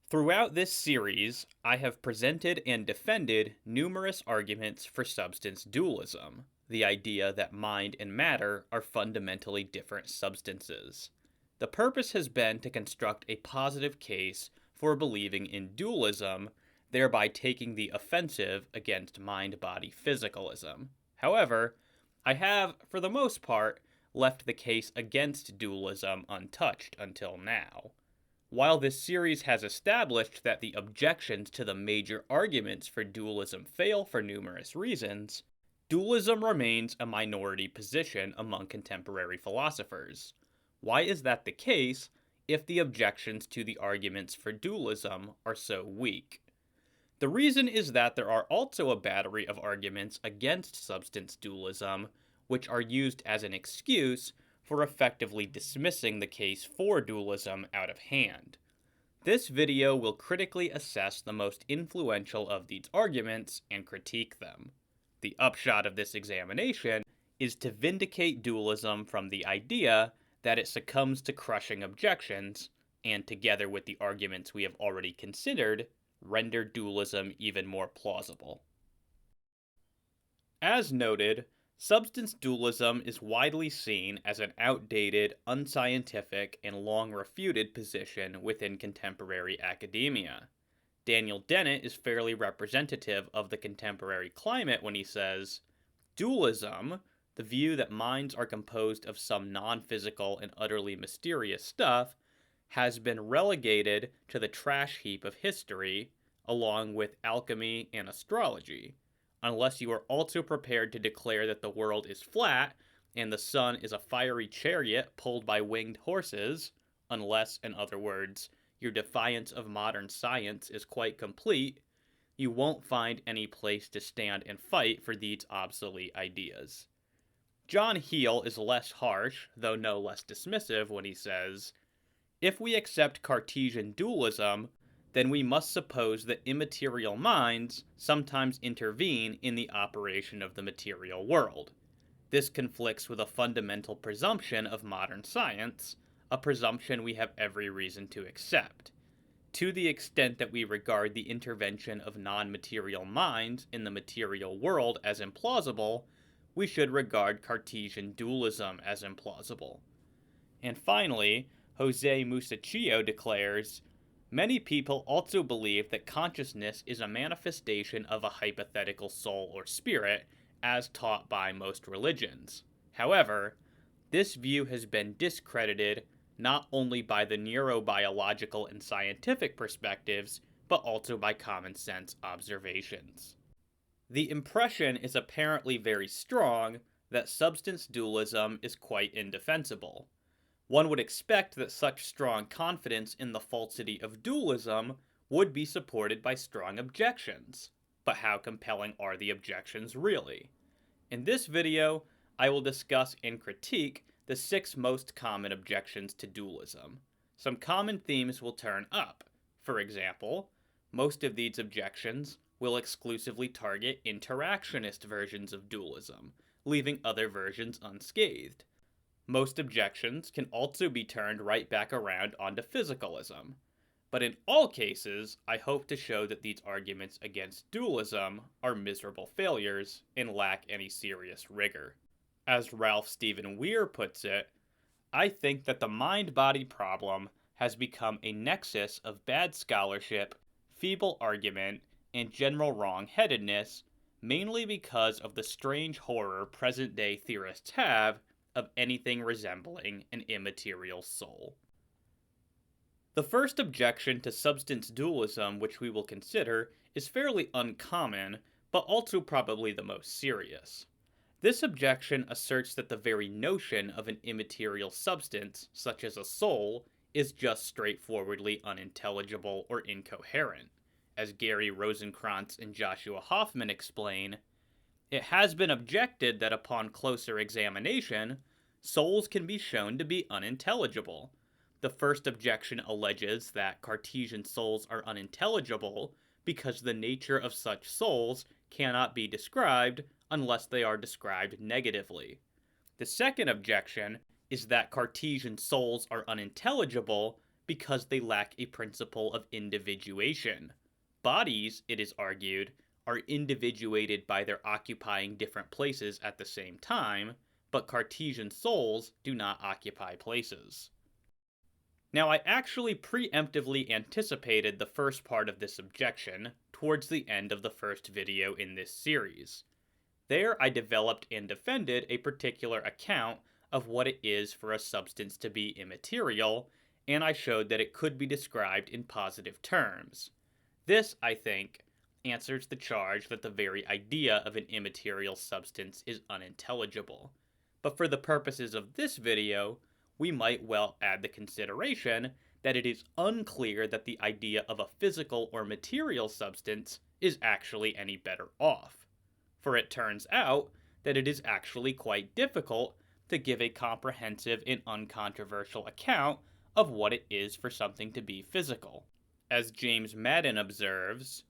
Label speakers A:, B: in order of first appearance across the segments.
A: Throughout this series, I have presented and defended numerous arguments for substance dualism, the idea that mind and matter are fundamentally different substances. The purpose has been to construct a positive case for believing in dualism, thereby taking the offensive against mind-body physicalism. However, I have, for the most part, left the case against dualism untouched until now. While this series has established that the objections to the major arguments for dualism fail for numerous reasons, dualism remains a minority position among contemporary philosophers. Why is that the case if the objections to the arguments for dualism are so weak? The reason is that there are also a battery of arguments against substance dualism, which are used as an excuse for effectively dismissing the case for dualism out of hand. This video will critically assess the most influential of these arguments and critique them. The upshot of this examination is to vindicate dualism from the idea that it succumbs to crushing objections, and together with the arguments we have already considered, render dualism even more plausible. As noted, substance dualism is widely seen as an outdated, unscientific, and long refuted position within contemporary academia. Daniel Dennett is fairly representative of the contemporary climate when he says, "Dualism, the view that minds are composed of some non-physical and utterly mysterious stuff, has been relegated to the trash heap of history, along with alchemy and astrology, unless you are also prepared to declare that the world is flat and the sun is a fiery chariot pulled by winged horses, unless, in other words, your defiance of modern science is quite complete, you won't find any place to stand and fight for these obsolete ideas." John Heil is less harsh, though no less dismissive, when he says, "If we accept Cartesian dualism, then we must suppose that immaterial minds sometimes intervene in the operation of the material world. This conflicts with a fundamental presumption of modern science, a presumption we have every reason to accept. To the extent that we regard the intervention of non-material minds in the material world as implausible, we should regard Cartesian dualism as implausible." And finally, José Musacchio declares, "Many people also believe that consciousness is a manifestation of a hypothetical soul or spirit, as taught by most religions. However, this view has been discredited not only by the neurobiological and scientific perspectives, but also by common sense observations." The impression is apparently very strong that substance dualism is quite indefensible. One would expect that such strong confidence in the falsity of dualism would be supported by strong objections. But how compelling are the objections really? In this video, I will discuss and critique the 6 most common objections to dualism. Some common themes will turn up. For example, most of these objections will exclusively target interactionist versions of dualism, leaving other versions unscathed. Most objections can also be turned right back around onto physicalism. But in all cases, I hope to show that these arguments against dualism are miserable failures and lack any serious rigor. As Ralph Steven Wier puts it, "I think that the mind-body problem has become a nexus of bad scholarship, feeble argument, and general wrong-headedness, mainly because of the strange horror present-day theorists have of anything resembling an immaterial soul." The first objection to substance dualism which we will consider is fairly uncommon, but also probably the most serious. This objection asserts that the very notion of an immaterial substance, such as a soul, is just straightforwardly unintelligible or incoherent. As Gary Rosenkrantz and Joshua Hoffman explain, it has been objected that upon closer examination, souls can be shown to be unintelligible. The first objection alleges that Cartesian souls are unintelligible because the nature of such souls cannot be described unless they are described negatively. The second objection is that Cartesian souls are unintelligible because they lack a principle of individuation. Bodies, it is argued, are individuated by their occupying different places at the same time, but Cartesian souls do not occupy places. Now, I actually preemptively anticipated the first part of this objection towards the end of the first video in this series. There, I developed and defended a particular account of what it is for a substance to be immaterial, and I showed that it could be described in positive terms. This, I think, answers the charge that the very idea of an immaterial substance is unintelligible. But for the purposes of this video, we might well add the consideration that it is unclear that the idea of a physical or material substance is actually any better off. For it turns out that it is actually quite difficult to give a comprehensive and uncontroversial account of what it is for something to be physical. As James Madden observes,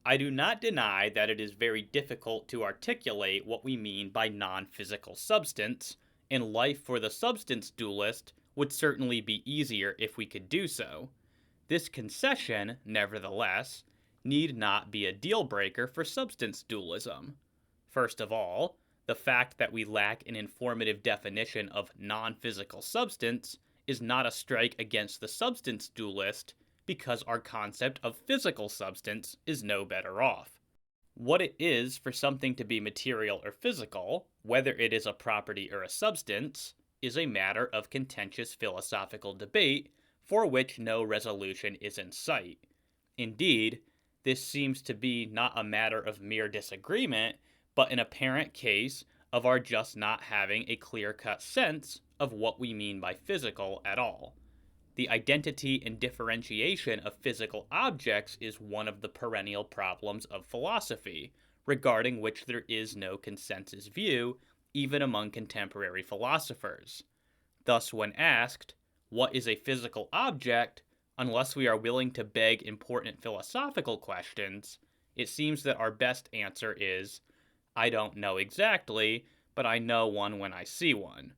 A: I do not deny that it is very difficult to articulate what we mean by non-physical substance, and life for the substance dualist would certainly be easier if we could do so. This concession, nevertheless, need not be a deal-breaker for substance dualism. First of all, the fact that we lack an informative definition of non-physical substance is not a strike against the substance dualist, because our concept of physical substance is no better off. What it is for something to be material or physical, whether it is a property or a substance, is a matter of contentious philosophical debate for which no resolution is in sight. Indeed, this seems to be not a matter of mere disagreement, but an apparent case of our just not having a clear-cut sense of what we mean by physical at all. The identity and differentiation of physical objects is one of the perennial problems of philosophy, regarding which there is no consensus view, even among contemporary philosophers. Thus, when asked, what is a physical object, unless we are willing to beg important philosophical questions, it seems that our best answer is, I don't know exactly, but I know one when I see one.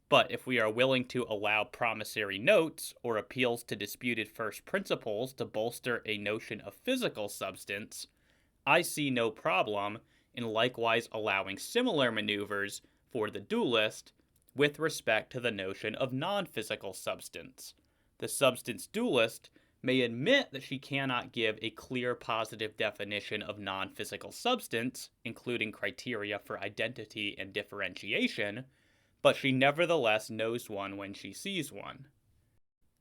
A: But if we are willing to allow promissory notes or appeals to disputed first principles to bolster a notion of physical substance, I see no problem in likewise allowing similar maneuvers for the dualist with respect to the notion of non-physical substance. The substance dualist may admit that she cannot give a clear positive definition of non-physical substance, including criteria for identity and differentiation, but she nevertheless knows one when she sees one.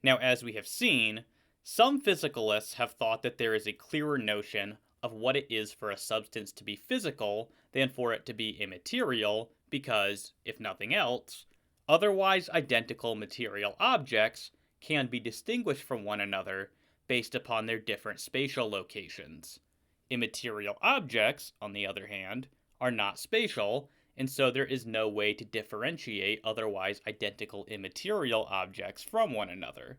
A: Now, as we have seen, some physicalists have thought that there is a clearer notion of what it is for a substance to be physical than for it to be immaterial, because, if nothing else, otherwise identical material objects can be distinguished from one another based upon their different spatial locations. Immaterial objects, on the other hand, are not spatial, and so there is no way to differentiate otherwise identical immaterial objects from one another.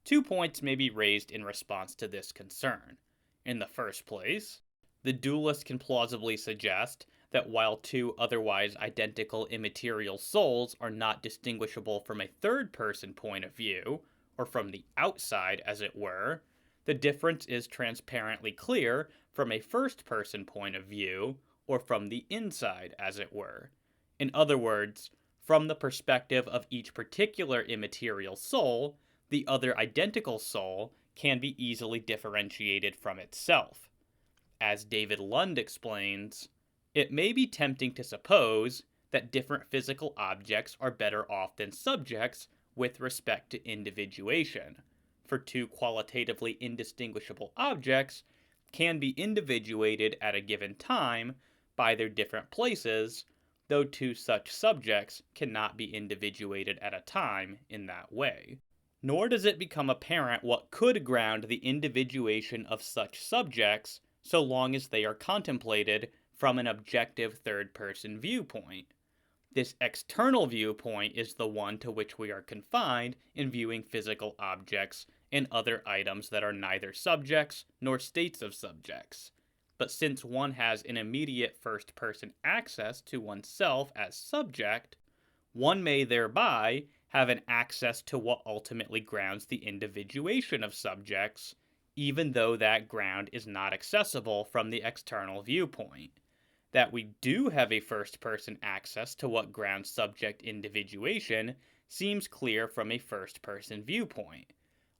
A: 2 points may be raised in response to this concern. In the first place, the dualist can plausibly suggest that while two otherwise identical immaterial souls are not distinguishable from a third-person point of view, or from the outside as it were, the difference is transparently clear from a first-person point of view, or from the inside, as it were. In other words, from the perspective of each particular immaterial soul, the other identical soul can be easily differentiated from itself. As David Lund explains, it may be tempting to suppose that different physical objects are better off than subjects with respect to individuation, for two qualitatively indistinguishable objects can be individuated at a given time by their different places, though two such subjects cannot be individuated at a time in that way. Nor does it become apparent what could ground the individuation of such subjects so long as they are contemplated from an objective third-person viewpoint. This external viewpoint is the one to which we are confined in viewing physical objects and other items that are neither subjects nor states of subjects. But since one has an immediate first-person access to oneself as subject, one may thereby have an access to what ultimately grounds the individuation of subjects, even though that ground is not accessible from the external viewpoint. That we do have a first-person access to what grounds subject individuation seems clear from a first-person viewpoint.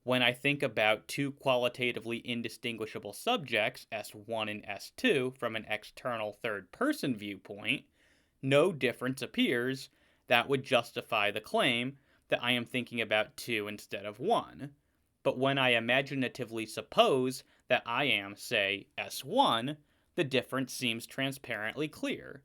A: When I think about two qualitatively indistinguishable subjects, S1 and S2, from an external third-person viewpoint, no difference appears that would justify the claim that I am thinking about 2 instead of 1. But when I imaginatively suppose that I am, say, S1, the difference seems transparently clear.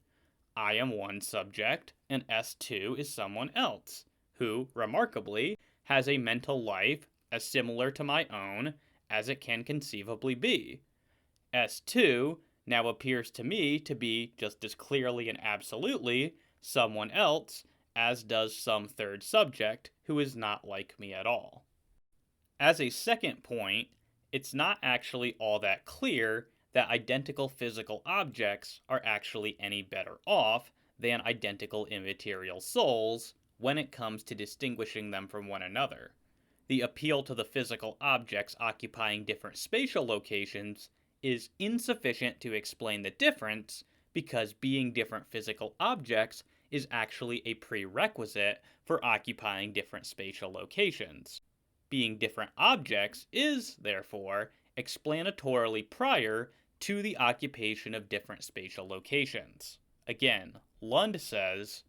A: I am one subject, and S2 is someone else, who, remarkably, has a mental life as similar to my own as it can conceivably be. S2 now appears to me to be just as clearly and absolutely someone else as does some third subject who is not like me at all. As a second point, it's not actually all that clear that identical physical objects are actually any better off than identical immaterial souls when it comes to distinguishing them from one another. The appeal to the physical objects occupying different spatial locations is insufficient to explain the difference because being different physical objects is actually a prerequisite for occupying different spatial locations. Being different objects is, therefore, explanatorily prior to the occupation of different spatial locations. Again, Lund says,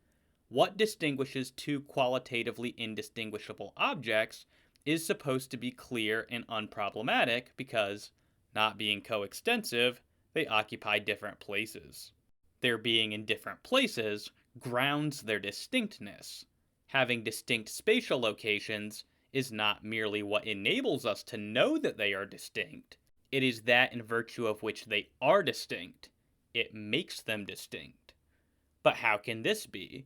A: what distinguishes two qualitatively indistinguishable objects is supposed to be clear and unproblematic because, not being coextensive, they occupy different places. Their being in different places grounds their distinctness. Having distinct spatial locations is not merely what enables us to know that they are distinct, it is that in virtue of which they are distinct. It makes them distinct. But how can this be?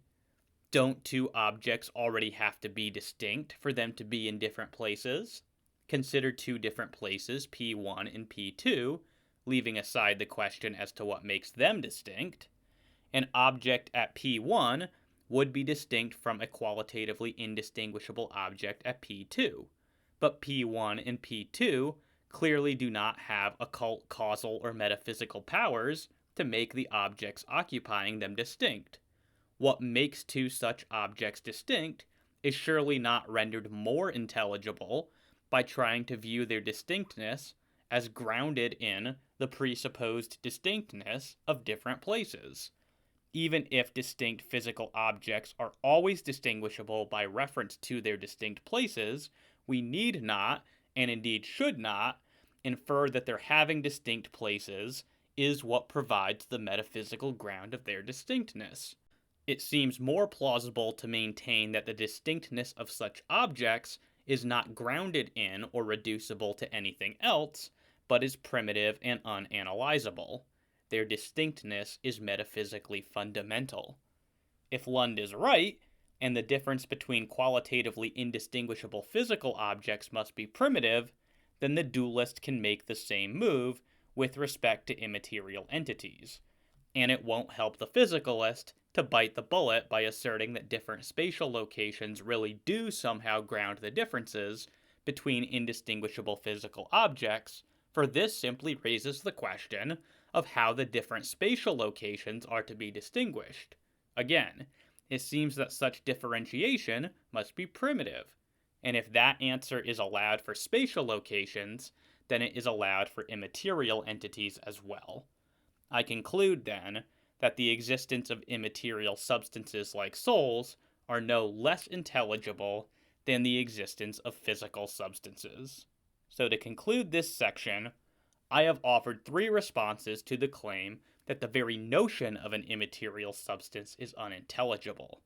A: Don't two objects already have to be distinct for them to be in different places? Consider two different places, P1 and P2, leaving aside the question as to what makes them distinct. An object at P1 would be distinct from a qualitatively indistinguishable object at P2, but P1 and P2 clearly do not have occult, causal, or metaphysical powers to make the objects occupying them distinct. What makes two such objects distinct is surely not rendered more intelligible by trying to view their distinctness as grounded in the presupposed distinctness of different places. Even if distinct physical objects are always distinguishable by reference to their distinct places, we need not, and indeed should not, infer that their having distinct places is what provides the metaphysical ground of their distinctness. It seems more plausible to maintain that the distinctness of such objects is not grounded in or reducible to anything else, but is primitive and unanalyzable. Their distinctness is metaphysically fundamental. If Lund is right, and the difference between qualitatively indistinguishable physical objects must be primitive, then the dualist can make the same move with respect to immaterial entities. And it won't help the physicalist to bite the bullet by asserting that different spatial locations really do somehow ground the differences between indistinguishable physical objects, for this simply raises the question of how the different spatial locations are to be distinguished. Again, it seems that such differentiation must be primitive, and if that answer is allowed for spatial locations, then it is allowed for immaterial entities as well. I conclude, then, that the existence of immaterial substances like souls are no less intelligible than the existence of physical substances. So to conclude this section, I have offered 3 responses to the claim that the very notion of an immaterial substance is unintelligible.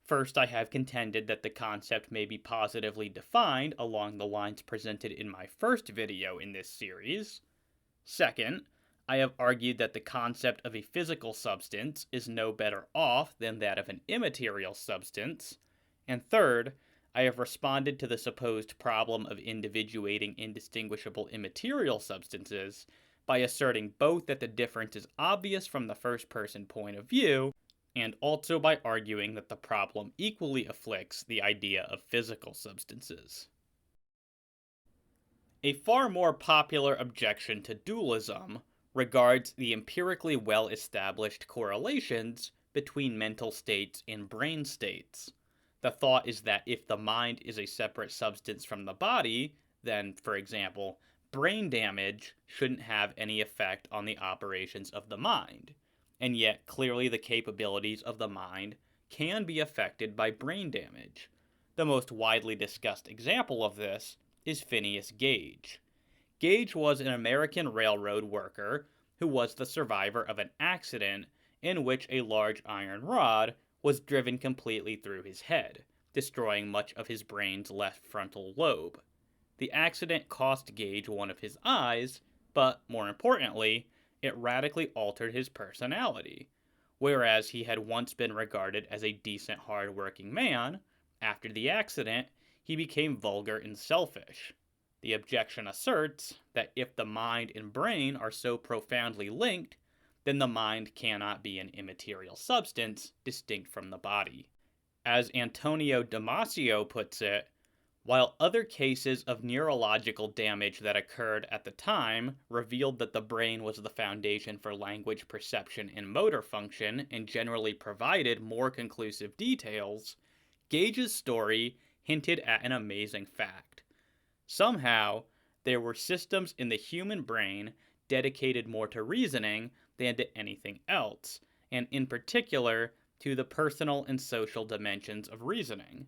A: First, I have contended that the concept may be positively defined along the lines presented in my first video in this series. Second, I have argued that the concept of a physical substance is no better off than that of an immaterial substance. And third, I have responded to the supposed problem of individuating indistinguishable immaterial substances by asserting both that the difference is obvious from the first-person point of view, and also by arguing that the problem equally afflicts the idea of physical substances. A far more popular objection to dualism regards the empirically well-established correlations between mental states and brain states. The thought is that if the mind is a separate substance from the body, then, for example, brain damage shouldn't have any effect on the operations of the mind. And yet, clearly, the capabilities of the mind can be affected by brain damage. The most widely discussed example of this is Phineas Gage. Gage was an American railroad worker who was the survivor of an accident in which a large iron rod was driven completely through his head, destroying much of his brain's left frontal lobe. The accident cost Gage one of his eyes, but more importantly, it radically altered his personality. Whereas he had once been regarded as a decent, hard-working man, after the accident, he became vulgar and selfish. The objection asserts that if the mind and brain are so profoundly linked, then the mind cannot be an immaterial substance distinct from the body. As Antonio Damasio puts it, while other cases of neurological damage that occurred at the time revealed that the brain was the foundation for language perception and motor function and generally provided more conclusive details, Gage's story hinted at an amazing fact. Somehow, there were systems in the human brain dedicated more to reasoning than to anything else, and in particular, to the personal and social dimensions of reasoning.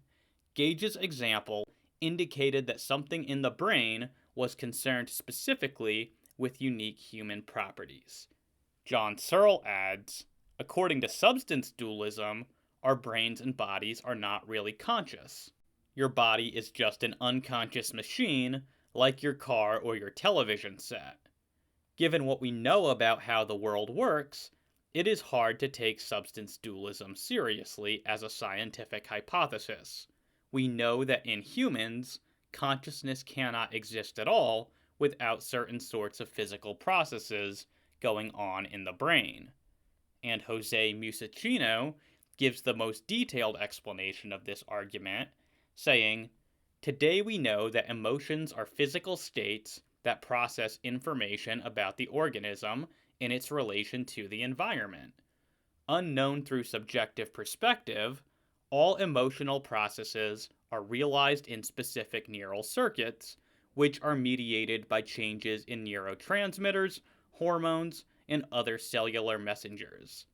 A: Gage's example indicated that something in the brain was concerned specifically with unique human properties. John Searle adds, according to substance dualism, our brains and bodies are not really conscious. Your body is just an unconscious machine, like your car or your television set. Given what we know about how the world works, it is hard to take substance dualism seriously as a scientific hypothesis. We know that in humans, consciousness cannot exist at all without certain sorts of physical processes going on in the brain. And José Musacchio gives the most detailed explanation of this argument, saying, today we know that emotions are physical states that process information about the organism in its relation to the environment. Unknown through subjective perspective, all emotional processes are realized in specific neural circuits, which are mediated by changes in neurotransmitters, hormones, and other cellular messengers.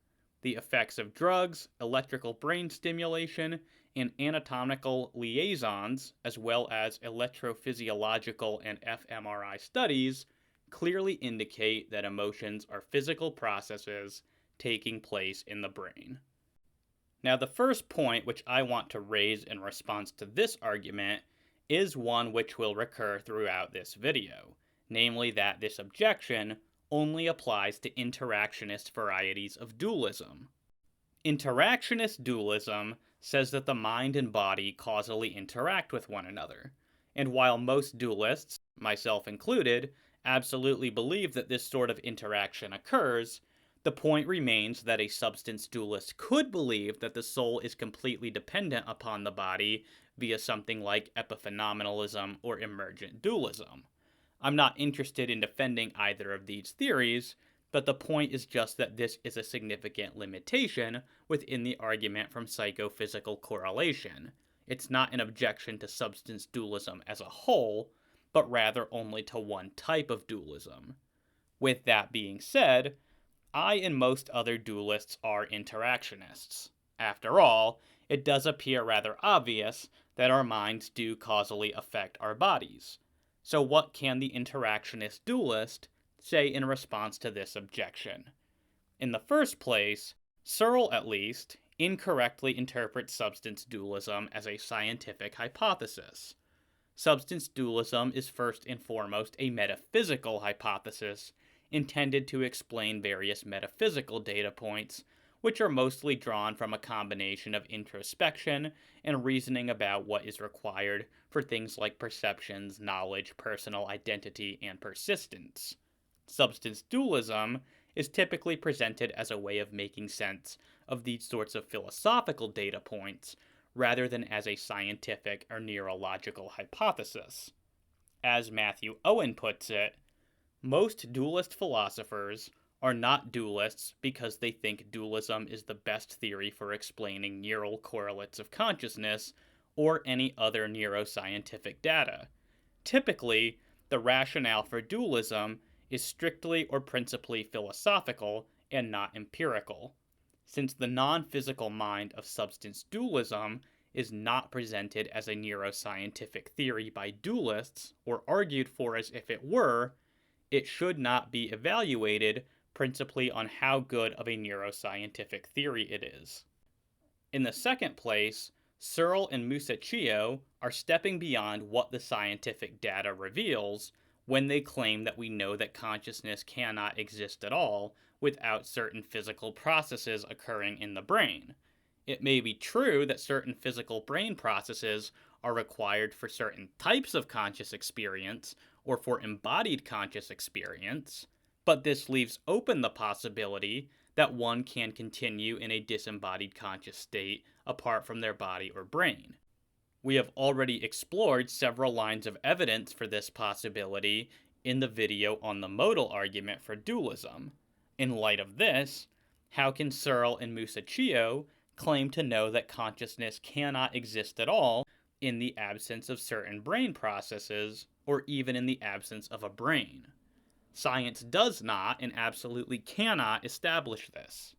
A: The effects of drugs, electrical brain stimulation, and anatomical liaisons, as well as electrophysiological and fMRI studies, clearly indicate that emotions are physical processes taking place in the brain. Now, the first point which I want to raise in response to this argument is one which will recur throughout this video, namely that this objection only applies to interactionist varieties of dualism. Interactionist dualism says that the mind and body causally interact with one another, and while most dualists, myself included, absolutely believe that this sort of interaction occurs, the point remains that a substance dualist could believe that the soul is completely dependent upon the body via something like epiphenomenalism or emergent dualism. I'm not interested in defending either of these theories, but the point is just that this is a significant limitation within the argument from psychophysical correlation. It's not an objection to substance dualism as a whole, but rather only to one type of dualism. With that being said, I and most other dualists are interactionists. After all, it does appear rather obvious that our minds do causally affect our bodies. So what can the interactionist dualist say in response to this objection? In the first place, Searle, at least, incorrectly interprets substance dualism as a scientific hypothesis. Substance dualism is first and foremost a metaphysical hypothesis intended to explain various metaphysical data points, which are mostly drawn from a combination of introspection and reasoning about what is required for things like perceptions, knowledge, personal identity, and persistence. Substance dualism is typically presented as a way of making sense of these sorts of philosophical data points rather than as a scientific or neurological hypothesis. As Matthew Owen puts it, most dualist philosophers are not dualists because they think dualism is the best theory for explaining neural correlates of consciousness or any other neuroscientific data. Typically, the rationale for dualism is strictly or principally philosophical and not empirical. Since the non-physical mind of substance dualism is not presented as a neuroscientific theory by dualists or argued for as if it were, it should not be evaluated principally on how good of a neuroscientific theory it is. In the second place, Searle and Musacchio are stepping beyond what the scientific data reveals when they claim that we know that consciousness cannot exist at all without certain physical processes occurring in the brain. It may be true that certain physical brain processes are required for certain types of conscious experience or for embodied conscious experience, but this leaves open the possibility that one can continue in a disembodied conscious state apart from their body or brain. We have already explored several lines of evidence for this possibility in the video on the modal argument for dualism. In light of this, how can Searle and Musacchio claim to know that consciousness cannot exist at all in the absence of certain brain processes, or even in the absence of a brain? Science does not and absolutely cannot establish this.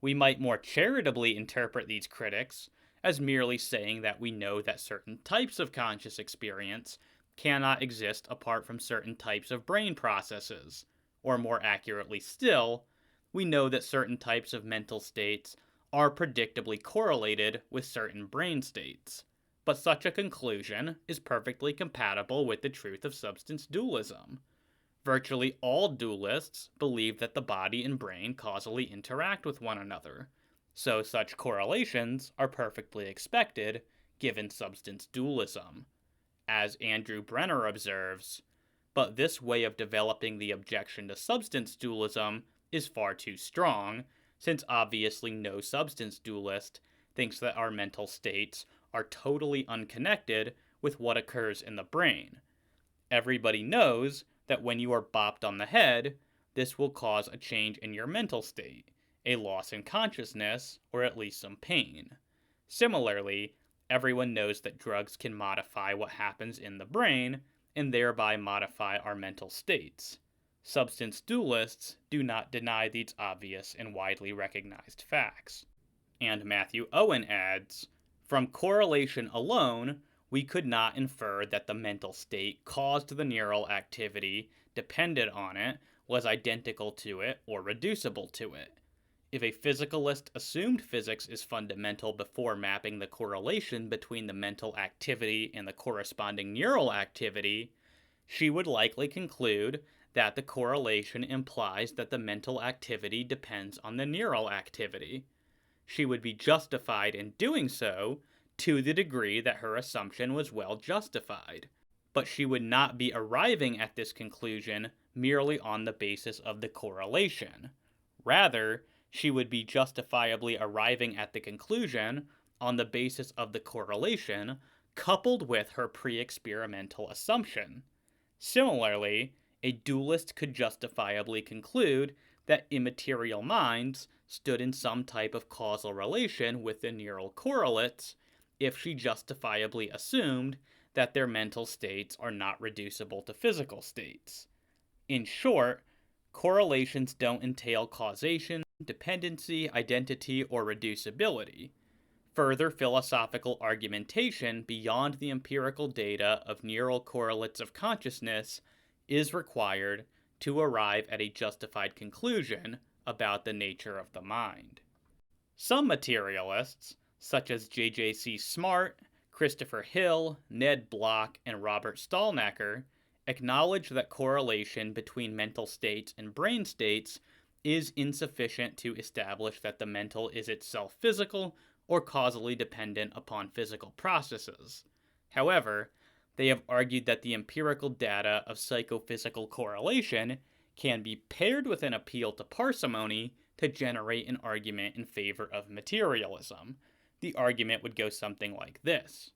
A: We might more charitably interpret these critics as merely saying that we know that certain types of conscious experience cannot exist apart from certain types of brain processes, or more accurately still, we know that certain types of mental states are predictably correlated with certain brain states. But such a conclusion is perfectly compatible with the truth of substance dualism. Virtually all dualists believe that the body and brain causally interact with one another, so such correlations are perfectly expected given substance dualism. As Andrew Brenner observes, but this way of developing the objection to substance dualism is far too strong, since obviously no substance dualist thinks that our mental states are totally unconnected with what occurs in the brain. Everybody knows that when you are bopped on the head, this will cause a change in your mental state, a loss in consciousness, or at least some pain. Similarly, everyone knows that drugs can modify what happens in the brain, and thereby modify our mental states. Substance dualists do not deny these obvious and widely recognized facts. And Matthew Owen adds, from correlation alone, we could not infer that the mental state caused the neural activity, depended on it, was identical to it, or reducible to it. If a physicalist assumed physics is fundamental before mapping the correlation between the mental activity and the corresponding neural activity, she would likely conclude that the correlation implies that the mental activity depends on the neural activity. She would be justified in doing so to the degree that her assumption was well justified, but she would not be arriving at this conclusion merely on the basis of the correlation. Rather, she would be justifiably arriving at the conclusion on the basis of the correlation coupled with her pre-experimental assumption. Similarly, a dualist could justifiably conclude that immaterial minds stood in some type of causal relation with the neural correlates if she justifiably assumed that their mental states are not reducible to physical states. In short, correlations don't entail causation, dependency, identity, or reducibility. Further philosophical argumentation beyond the empirical data of neural correlates of consciousness is required to arrive at a justified conclusion about the nature of the mind. Some materialists, such as J.J.C. Smart, Christopher Hill, Ned Block, and Robert Stalnaker, acknowledge that correlation between mental states and brain states is insufficient to establish that the mental is itself physical or causally dependent upon physical processes. However, they have argued that the empirical data of psychophysical correlation can be paired with an appeal to parsimony to generate an argument in favor of materialism. The argument would go something like this.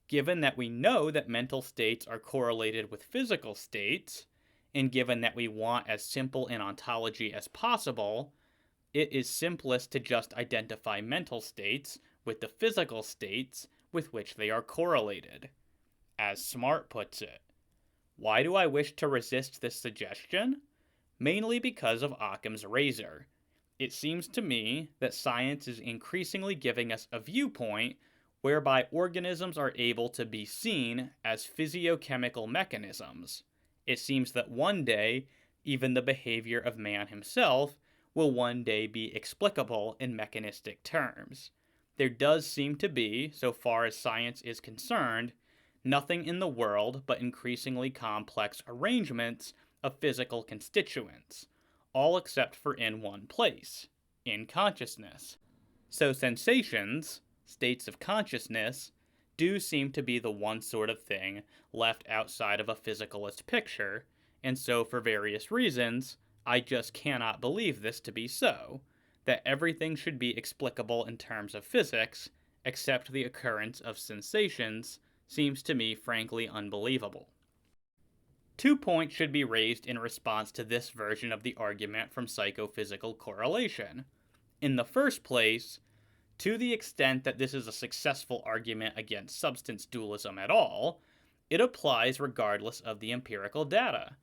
A: Given that we know that mental states are correlated with physical states, and given that we want as simple an ontology as possible, it is simplest to just identify mental states with the physical states with which they are correlated. As Smart puts it, why do I wish to resist this suggestion? Mainly because of Occam's razor. It seems to me that science is increasingly giving us a viewpoint whereby organisms are able to be seen as physiochemical mechanisms. It seems that one day, even the behavior of man himself will one day be explicable in mechanistic terms. There does seem to be, so far as science is concerned, nothing in the world but increasingly complex arrangements of physical constituents, all except for in one place, in consciousness. So sensations, states of consciousness, do seem to be the one sort of thing left outside of a physicalist picture, and so for various reasons, I just cannot believe this to be so, that everything should be explicable in terms of physics, except the occurrence of sensations, seems to me frankly unbelievable. 2 points should be raised in response to this version of the argument from psychophysical correlation. In the first place, to the extent that this is a successful argument against substance dualism at all, it applies regardless of the empirical data.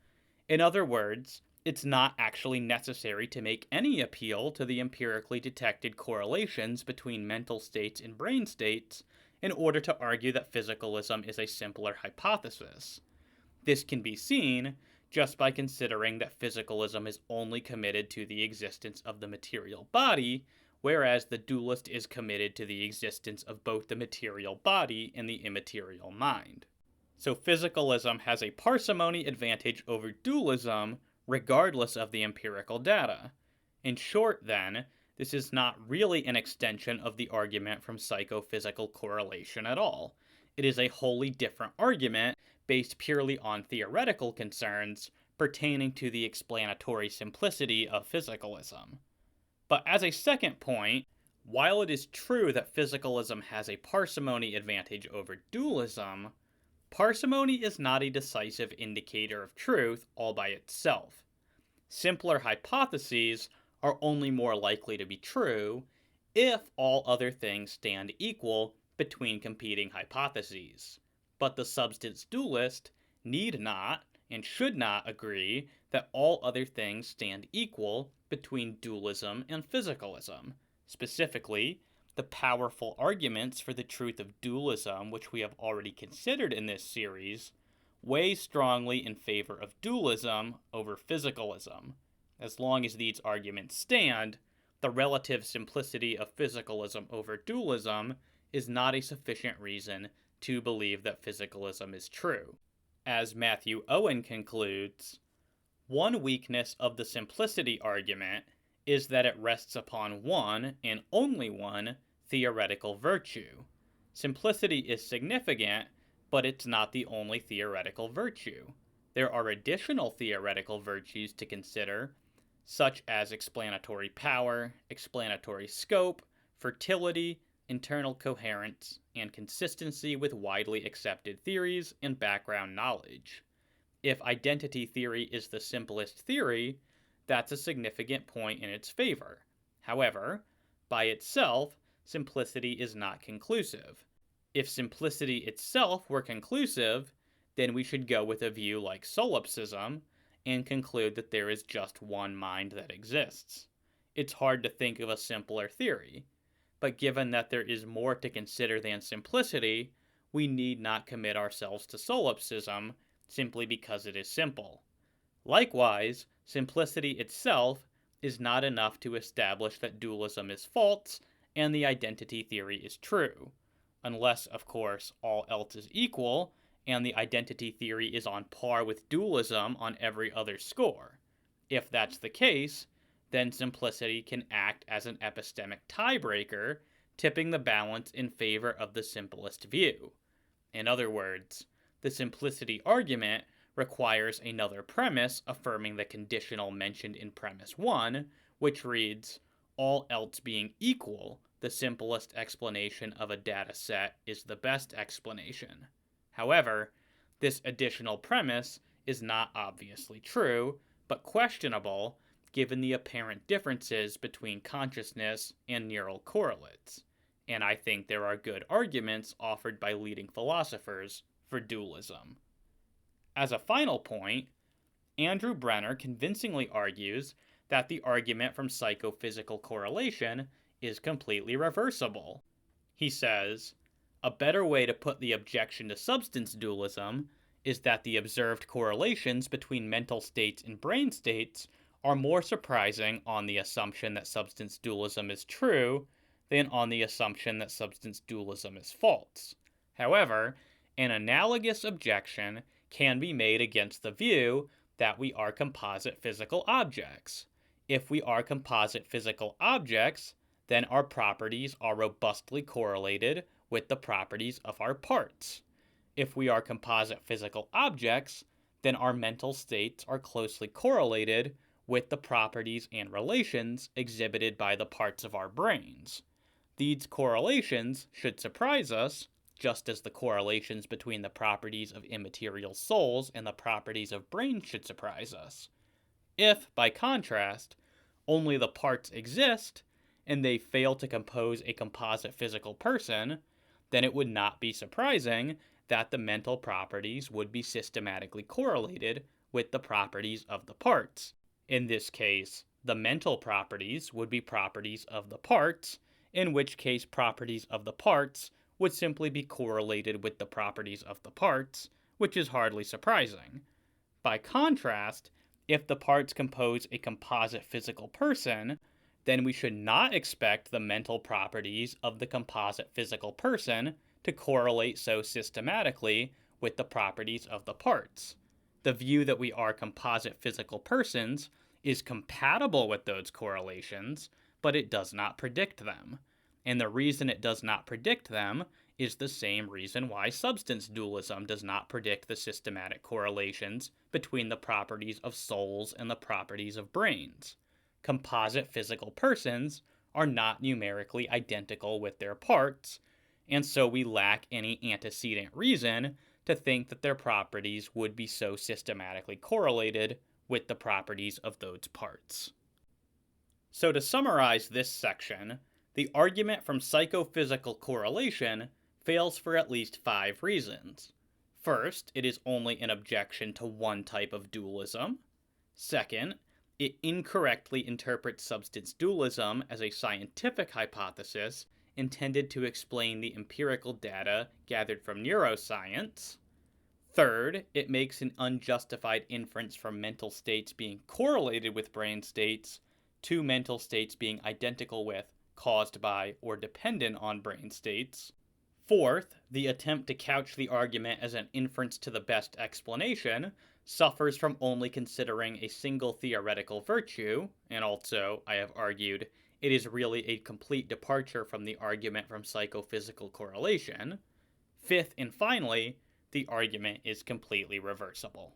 A: In other words, it's not actually necessary to make any appeal to the empirically detected correlations between mental states and brain states in order to argue that physicalism is a simpler hypothesis. This can be seen just by considering that physicalism is only committed to the existence of the material body, whereas the dualist is committed to the existence of both the material body and the immaterial mind. So physicalism has a parsimony advantage over dualism regardless of the empirical data. In short, then, this is not really an extension of the argument from psychophysical correlation at all. It is a wholly different argument based purely on theoretical concerns pertaining to the explanatory simplicity of physicalism. But as a second point, while it is true that physicalism has a parsimony advantage over dualism, parsimony is not a decisive indicator of truth all by itself. Simpler hypotheses are only more likely to be true if all other things stand equal between competing hypotheses. But the substance dualist need not and should not agree that all other things stand equal between dualism and physicalism. Specifically, the powerful arguments for the truth of dualism, which we have already considered in this series, weigh strongly in favor of dualism over physicalism. As long as these arguments stand, the relative simplicity of physicalism over dualism is not a sufficient reason to believe that physicalism is true. As Matthew Owen concludes, one weakness of the simplicity argument is that it rests upon one, and only one, theoretical virtue. Simplicity is significant, but it's not the only theoretical virtue. There are additional theoretical virtues to consider, such as explanatory power, explanatory scope, fertility, internal coherence, and consistency with widely accepted theories and background knowledge. If identity theory is the simplest theory, that's a significant point in its favor. However, by itself, simplicity is not conclusive. If simplicity itself were conclusive, then we should go with a view like solipsism and conclude that there is just one mind that exists. It's hard to think of a simpler theory, but given that there is more to consider than simplicity, we need not commit ourselves to solipsism simply because it is simple. Likewise, simplicity itself is not enough to establish that dualism is false and the identity theory is true, unless, of course, all else is equal and the identity theory is on par with dualism on every other score. If that's the case, then simplicity can act as an epistemic tiebreaker, tipping the balance in favor of the simplest view. In other words, the simplicity argument requires another premise affirming the conditional mentioned in premise 1, which reads, all else being equal, the simplest explanation of a data set is the best explanation. However, this additional premise is not obviously true, but questionable given the apparent differences between consciousness and neural correlates, and I think there are good arguments offered by leading philosophers for dualism. As a final point, Andrew Brenner convincingly argues that the argument from psychophysical correlation is completely reversible. He says, a better way to put the objection to substance dualism is that the observed correlations between mental states and brain states are more surprising on the assumption that substance dualism is true than on the assumption that substance dualism is false. However, an analogous objection can be made against the view that we are composite physical objects. If we are composite physical objects, then our properties are robustly correlated with the properties of our parts. If we are composite physical objects, then our mental states are closely correlated with the properties and relations exhibited by the parts of our brains. These correlations should surprise us, just as the correlations between the properties of immaterial souls and the properties of brains should surprise us. If, by contrast, only the parts exist, and they fail to compose a composite physical person, then it would not be surprising that the mental properties would be systematically correlated with the properties of the parts. In this case, the mental properties would be properties of the parts, in which case properties of the parts would simply be correlated with the properties of the parts, which is hardly surprising. By contrast, if the parts compose a composite physical person, then we should not expect the mental properties of the composite physical person to correlate so systematically with the properties of the parts. The view that we are composite physical persons is compatible with those correlations, but it does not predict them. And the reason it does not predict them is the same reason why substance dualism does not predict the systematic correlations between the properties of souls and the properties of brains. Composite physical persons are not numerically identical with their parts, and so we lack any antecedent reason to think that their properties would be so systematically correlated with the properties of those parts. So to summarize this section, the argument from psychophysical correlation fails for at least 5 reasons. First, it is only an objection to one type of dualism. Second, it incorrectly interprets substance dualism as a scientific hypothesis intended to explain the empirical data gathered from neuroscience. Third, it makes an unjustified inference from mental states being correlated with brain states to mental states being identical with, caused by, or dependent on brain states. Fourth, the attempt to couch the argument as an inference to the best explanation suffers from only considering a single theoretical virtue, and also, I have argued, it is really a complete departure from the argument from psychophysical correlation. Fifth and finally, the argument is completely reversible.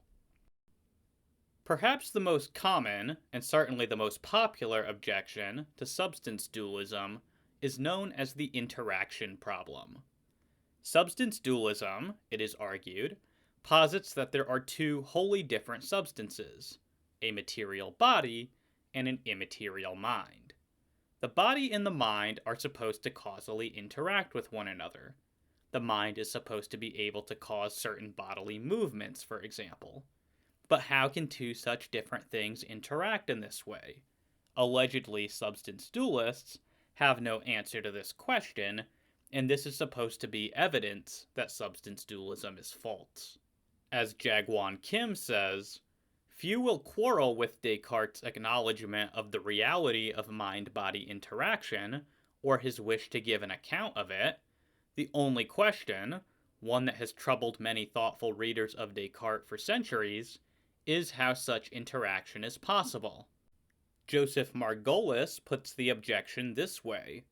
A: Perhaps the most common, and certainly the most popular objection to substance dualism is known as the interaction problem. Substance dualism, it is argued, posits that there are two wholly different substances, a material body and an immaterial mind. The body and the mind are supposed to causally interact with one another. The mind is supposed to be able to cause certain bodily movements, for example. But how can two such different things interact in this way? Allegedly, substance dualists have no answer to this question, and this is supposed to be evidence that substance dualism is false. As Jaegwon Kim says, few will quarrel with Descartes' acknowledgement of the reality of mind-body interaction, or his wish to give an account of it. The only question, one that has troubled many thoughtful readers of Descartes for centuries, is how such interaction is possible. Joseph Margolis puts the objection this way.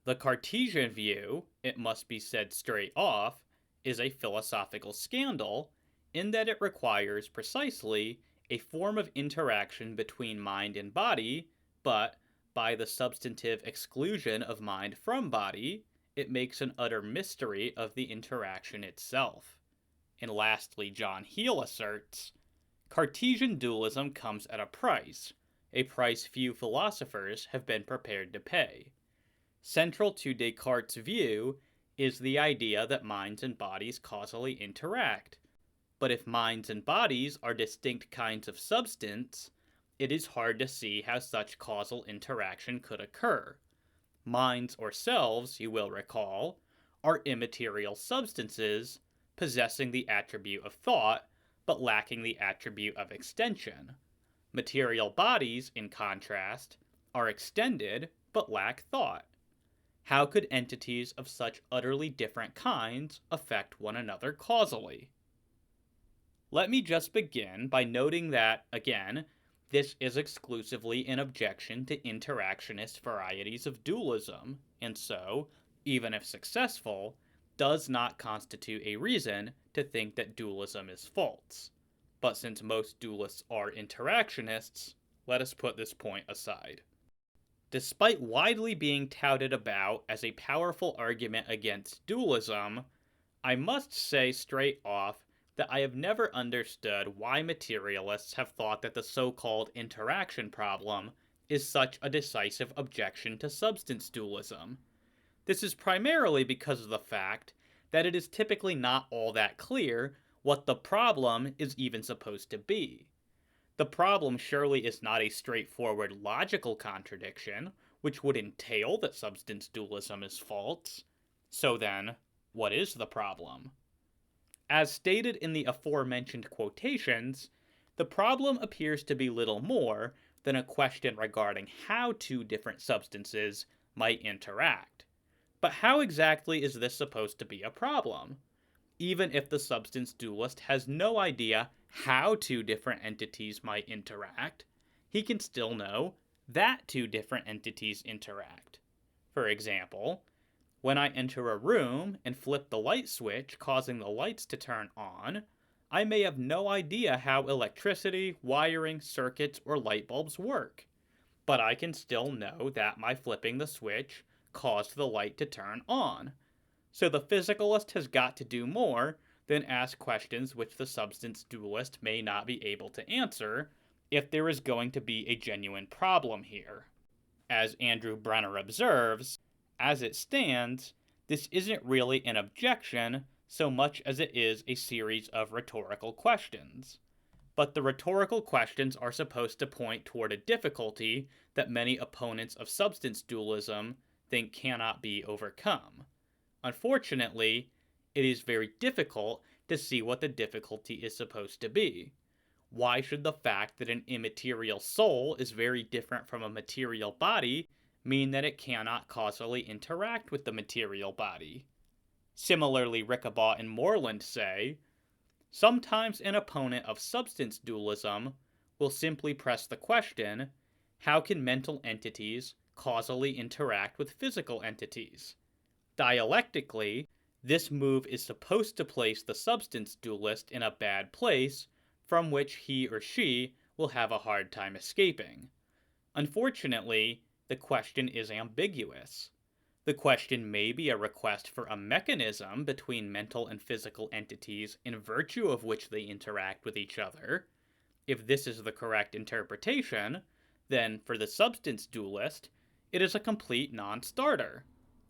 A: The Cartesian view, it must be said straight off, is a philosophical scandal in that it requires precisely a form of interaction between mind and body but by the substantive exclusion of mind from body, it makes an utter mystery of the interaction itself. And lastly, John Heil asserts, Cartesian dualism comes at a price few philosophers have been prepared to pay. Central to Descartes' view is the idea that minds and bodies causally interact. But if minds and bodies are distinct kinds of substance, it is hard to see how such causal interaction could occur. Minds or selves, you will recall, are immaterial substances possessing the attribute of thought, but lacking the attribute of extension. Material bodies, in contrast, are extended, but lack thought. How could entities of such utterly different kinds affect one another causally? Let me just begin by noting that, again, this is exclusively an objection to interactionist varieties of dualism, and so, even if successful, does not constitute a reason to think that dualism is false. But since most dualists are interactionists, let us put this point aside. Despite widely being touted about as a powerful argument against dualism, I must say straight off that I have never understood why materialists have thought that the so-called interaction problem is such a decisive objection to substance dualism. This is primarily because of the fact that it is typically not all that clear what the problem is even supposed to be. The problem surely is not a straightforward logical contradiction, which would entail that substance dualism is false. So then, what is the problem? As stated in the aforementioned quotations, the problem appears to be little more than a question regarding how two different substances might interact. But how exactly is this supposed to be a problem? Even if the substance dualist has no idea how two different entities might interact, he can still know that two different entities interact. For example, when I enter a room and flip the light switch causing the lights to turn on, I may have no idea how electricity, wiring, circuits, or light bulbs work. But I can still know that my flipping the switch caused the light to turn on. So the physicalist has got to do more than ask questions which the substance dualist may not be able to answer if there is going to be a genuine problem here. As Andrew Brenner observes, as it stands, this isn't really an objection so much as it is a series of rhetorical questions. But the rhetorical questions are supposed to point toward a difficulty that many opponents of substance dualism think cannot be overcome. Unfortunately, it is very difficult to see what the difficulty is supposed to be. Why should the fact that an immaterial soul is very different from a material body mean that it cannot causally interact with the material body? Similarly, Rickabaugh and Moreland say, sometimes an opponent of substance dualism will simply press the question, how can mental entities causally interact with physical entities? Dialectically, this move is supposed to place the substance dualist in a bad place from which he or she will have a hard time escaping. Unfortunately, the question is ambiguous. The question may be a request for a mechanism between mental and physical entities in virtue of which they interact with each other. If this is the correct interpretation, then for the substance dualist, it is a complete non-starter.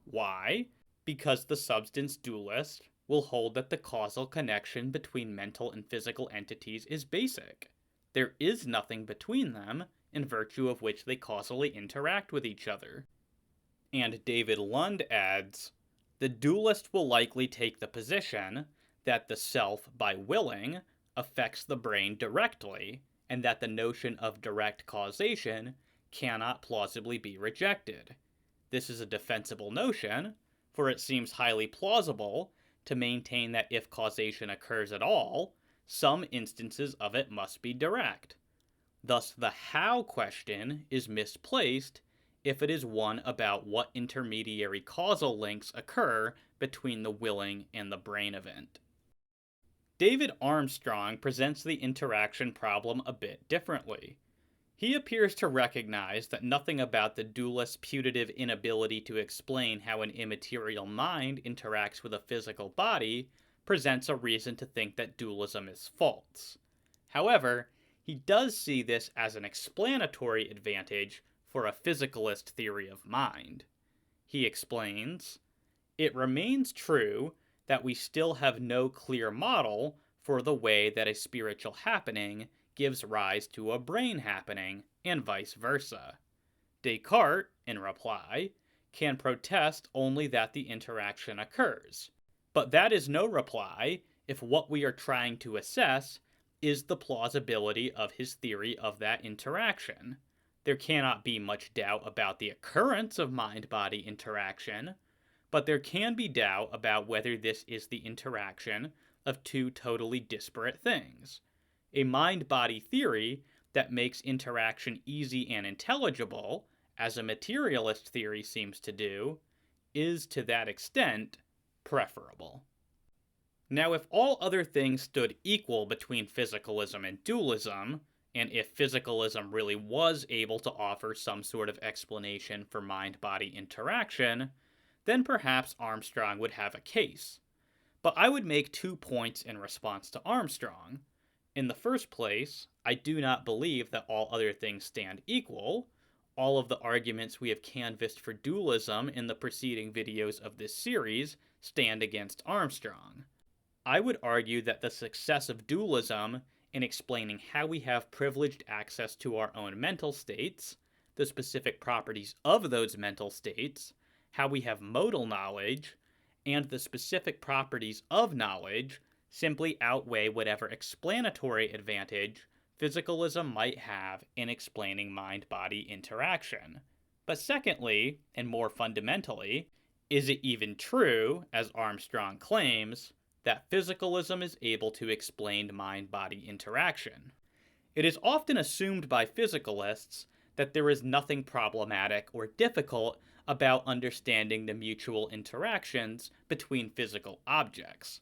A: Why? Because the substance dualist will hold that the causal connection between mental and physical entities is basic. There is nothing between them in virtue of which they causally interact with each other. And David Lund adds, the dualist will likely take the position that the self, by willing, affects the brain directly, and that the notion of direct causation cannot plausibly be rejected. This is a defensible notion, for it seems highly plausible to maintain that if causation occurs at all, some instances of it must be direct. Thus the how question is misplaced if it is one about what intermediary causal links occur between the willing and the brain event. David Armstrong presents the interaction problem a bit differently. He appears to recognize that nothing about the dualist's putative inability to explain how an immaterial mind interacts with a physical body presents a reason to think that dualism is false. However, he does see this as an explanatory advantage for a physicalist theory of mind. He explains, "It remains true that we still have no clear model for the way that a spiritual happening gives rise to a brain happening, and vice versa. Descartes, in reply, can protest only that the interaction occurs. But that is no reply if what we are trying to assess is the plausibility of his theory of that interaction. There cannot be much doubt about the occurrence of mind-body interaction, but there can be doubt about whether this is the interaction of two totally disparate things. A mind-body theory that makes interaction easy and intelligible, as a materialist theory seems to do, is to that extent preferable." Now, if all other things stood equal between physicalism and dualism, and if physicalism really was able to offer some sort of explanation for mind-body interaction, then perhaps Armstrong would have a case. But I would make 2 points in response to Armstrong. In the first place, I do not believe that all other things stand equal. All of the arguments we have canvassed for dualism in the preceding videos of this series stand against Armstrong. I would argue that the success of dualism in explaining how we have privileged access to our own mental states, the specific properties of those mental states, how we have modal knowledge, and the specific properties of knowledge simply outweigh whatever explanatory advantage physicalism might have in explaining mind-body interaction. But secondly, and more fundamentally, is it even true, as Armstrong claims, that physicalism is able to explain mind-body interaction? It is often assumed by physicalists that there is nothing problematic or difficult about understanding the mutual interactions between physical objects.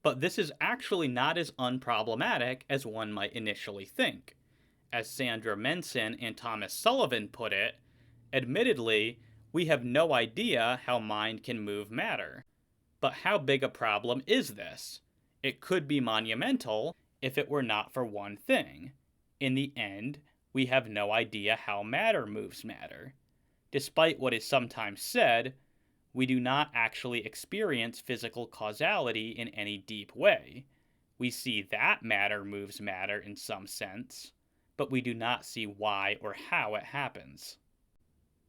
A: But this is actually not as unproblematic as one might initially think. As Sandra Menson and Thomas Sullivan put it, admittedly, we have no idea how mind can move matter. But how big a problem is this? It could be monumental if it were not for one thing. In the end, we have no idea how matter moves matter. Despite what is sometimes said, we do not actually experience physical causality in any deep way. We see that matter moves matter in some sense, but we do not see why or how it happens.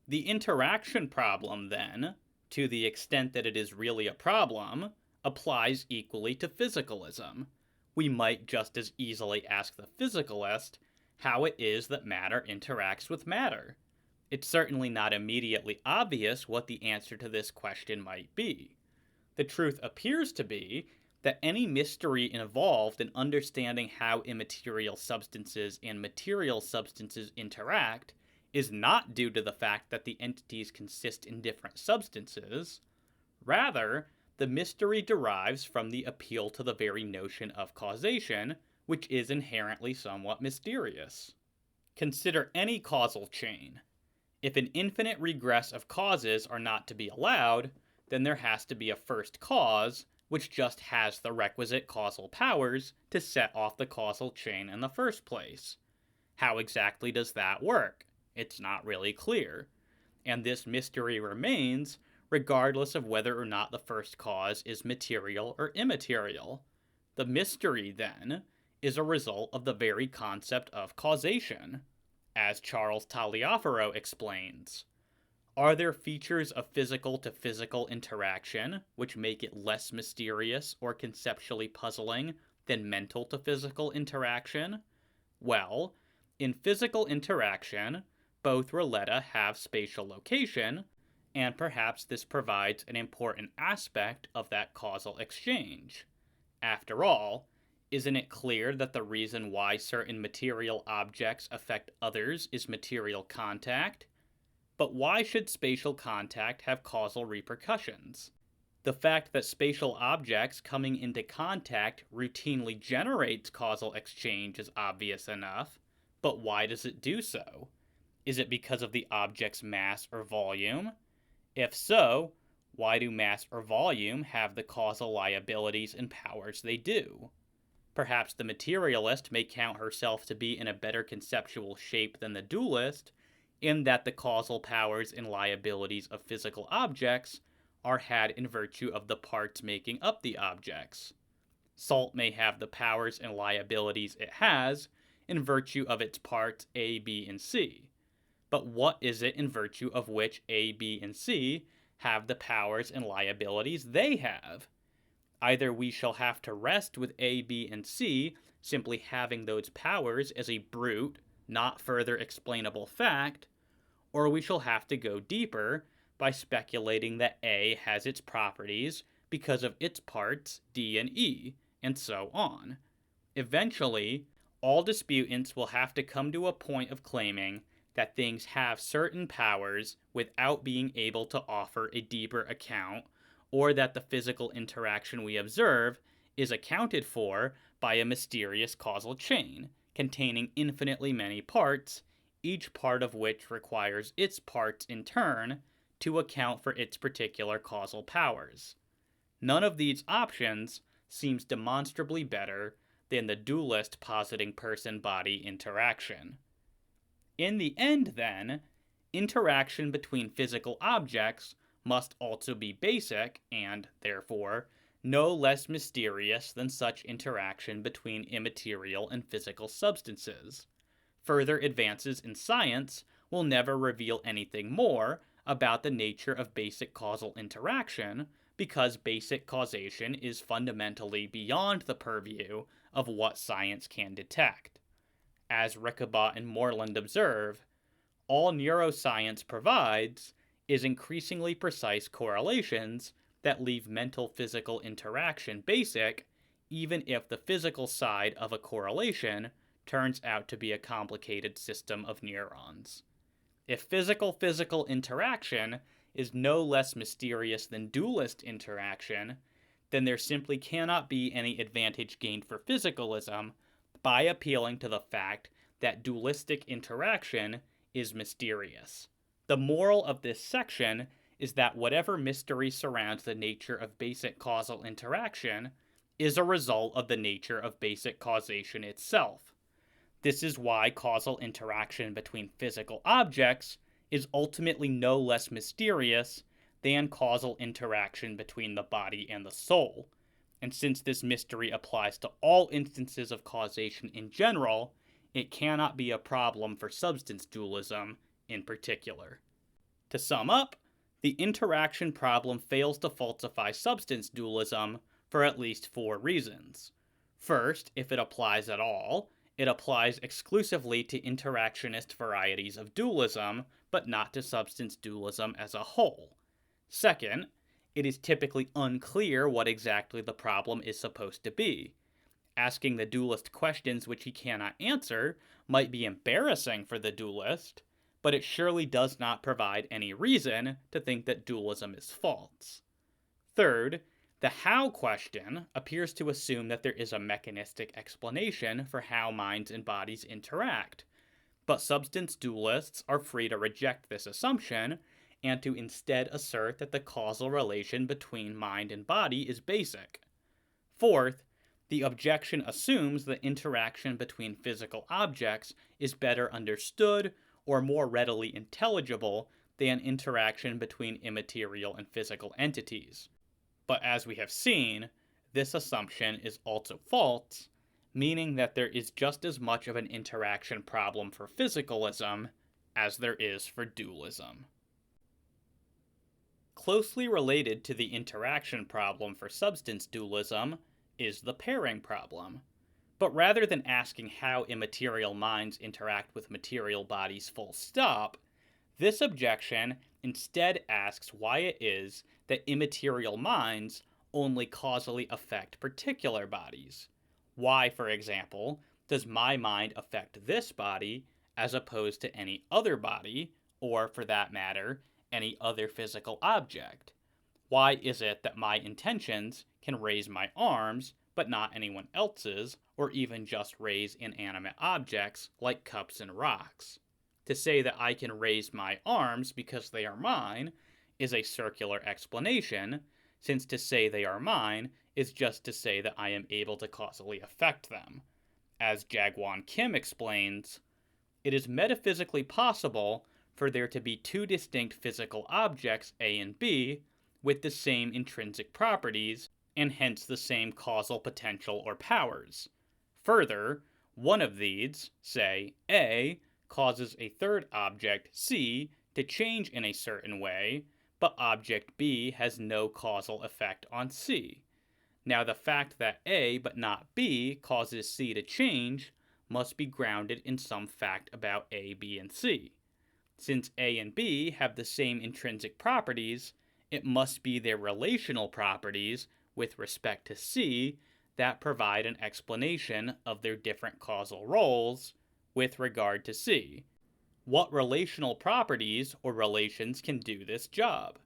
A: The interaction problem, then, to the extent that it is really a problem, applies equally to physicalism. We might just as easily ask the physicalist how it is that matter interacts with matter. It's certainly not immediately obvious what the answer to this question might be. The truth appears to be that any mystery involved in understanding how immaterial substances and material substances interact is not due to the fact that the entities consist in different substances. Rather, the mystery derives from the appeal to the very notion of causation, which is inherently somewhat mysterious. Consider any causal chain. If an infinite regress of causes are not to be allowed, then there has to be a first cause, which just has the requisite causal powers to set off the causal chain in the first place. How exactly does that work? It's not really clear. And this mystery remains regardless of whether or not the first cause is material or immaterial. The mystery, then, is a result of the very concept of causation. As Charles Taliaferro explains, are there features of physical to physical interaction which make it less mysterious or conceptually puzzling than mental to physical interaction? Well, in physical interaction, both relata have spatial location, and perhaps this provides an important aspect of that causal exchange. After all, isn't it clear that the reason why certain material objects affect others is material contact? But why should spatial contact have causal repercussions? The fact that spatial objects coming into contact routinely generates causal exchange is obvious enough, But why does it do so? Is it because of the object's mass or volume? If so, why do mass or volume have the causal liabilities and powers they do? Perhaps the materialist may count herself to be in a better conceptual shape than the dualist, in that the causal powers and liabilities of physical objects are had in virtue of the parts making up the objects. Salt may have the powers and liabilities it has in virtue of its parts A, B, and C. But what is it in virtue of which A, B, and C have the powers and liabilities they have? Either we shall have to rest with A, B, and C simply having those powers as a brute, not further explainable fact, or we shall have to go deeper by speculating that A has its properties because of its parts D and E, and so on. Eventually, all disputants will have to come to a point of claiming that things have certain powers without being able to offer a deeper account, or that the physical interaction we observe is accounted for by a mysterious causal chain containing infinitely many parts, each part of which requires its parts in turn to account for its particular causal powers. None of these options seems demonstrably better than the dualist positing person-body interaction. In the end, then, interaction between physical objects must also be basic and, therefore, no less mysterious than such interaction between immaterial and physical substances. Further advances in science will never reveal anything more about the nature of basic causal interaction, because basic causation is fundamentally beyond the purview of what science can detect. As Rickabaugh and Moreland observe, all neuroscience provides is increasingly precise correlations that leave mental-physical interaction basic, even if the physical side of a correlation turns out to be a complicated system of neurons. If physical-physical interaction is no less mysterious than dualist interaction, then there simply cannot be any advantage gained for physicalism by appealing to the fact that dualistic interaction is mysterious. The moral of this section is that whatever mystery surrounds the nature of basic causal interaction is a result of the nature of basic causation itself. This is why causal interaction between physical objects is ultimately no less mysterious than causal interaction between the body and the soul. And since this mystery applies to all instances of causation in general, it cannot be a problem for substance dualism in particular. To sum up, the interaction problem fails to falsify substance dualism for at least 4 reasons. First, if it applies at all, it applies exclusively to interactionist varieties of dualism, but not to substance dualism as a whole. Second, it is typically unclear what exactly the problem is supposed to be. Asking the dualist questions which he cannot answer might be embarrassing for the dualist, but it surely does not provide any reason to think that dualism is false. Third, the how question appears to assume that there is a mechanistic explanation for how minds and bodies interact, but substance dualists are free to reject this assumption and to instead assert that the causal relation between mind and body is basic. Fourth, the objection assumes that interaction between physical objects is better understood or more readily intelligible than interaction between immaterial and physical entities. But as we have seen, this assumption is also false, meaning that there is just as much of an interaction problem for physicalism as there is for dualism. Closely related to the interaction problem for substance dualism is the pairing problem. But rather than asking how immaterial minds interact with material bodies full stop, this objection instead asks why it is that immaterial minds only causally affect particular bodies. Why, for example, does my mind affect this body as opposed to any other body, or, for that matter, any other physical object? Why is it that my intentions can raise my arms, but not anyone else's, or even just raise inanimate objects like cups and rocks. To say that I can raise my arms because they are mine is a circular explanation, since to say they are mine is just to say that I am able to causally affect them. As Jaegwon Kim explains, it is metaphysically possible for there to be two distinct physical objects, A and B, with the same intrinsic properties, and hence the same causal potential or powers. Further, one of these, say A, causes a third object, C, to change in a certain way, but object B has no causal effect on C. Now the fact that A but not B causes C to change must be grounded in some fact about A, B, and C. Since A and B have the same intrinsic properties, it must be their relational properties with respect to C that provide an explanation of their different causal roles with regard to C. What relational properties or relations can do this job?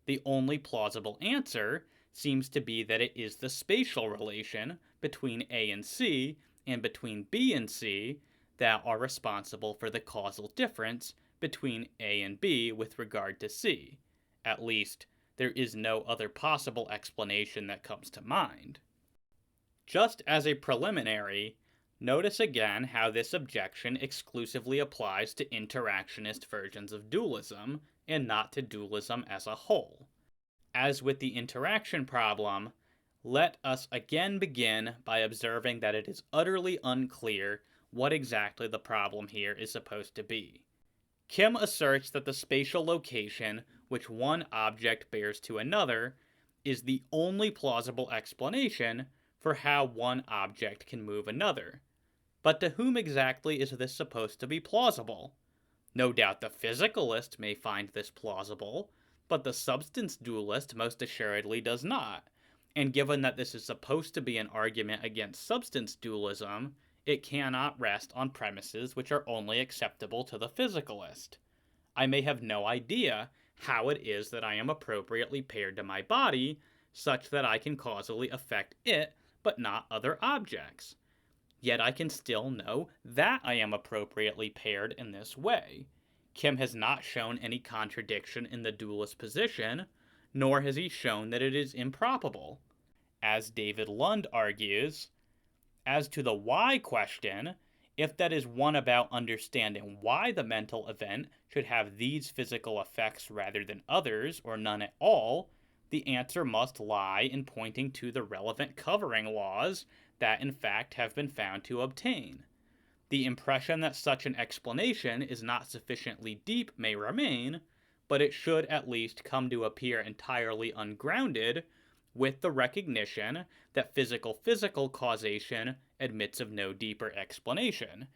A: The only plausible answer seems to be that it is the spatial relation between A and C and between B and C that are responsible for the causal difference between A and B with regard to C. At least, there is no other possible explanation that comes to mind. Just as a preliminary, notice again how this objection exclusively applies to interactionist versions of dualism and not to dualism as a whole. As with the interaction problem, let us again begin by observing that it is utterly unclear what exactly the problem here is supposed to be. Kim asserts that the spatial location which one object bears to another is the only plausible explanation for how one object can move another. But to whom exactly is this supposed to be plausible? No doubt the physicalist may find this plausible, but the substance dualist most assuredly does not. And given that this is supposed to be an argument against substance dualism, it cannot rest on premises which are only acceptable to the physicalist. I may have no idea how it is that I am appropriately paired to my body, such that I can causally affect it, but not other objects. Yet I can still know that I am appropriately paired in this way. Kim has not shown any contradiction in the dualist position, nor has he shown that it is improbable. As David Lund argues, as to the why question, if that is one about understanding why the mental event should have these physical effects rather than others, or none at all, the answer must lie in pointing to the relevant covering laws that in fact have been found to obtain. The impression that such an explanation is not sufficiently deep may remain, but it should at least come to appear entirely ungrounded with the recognition that physical causation admits of no deeper explanation.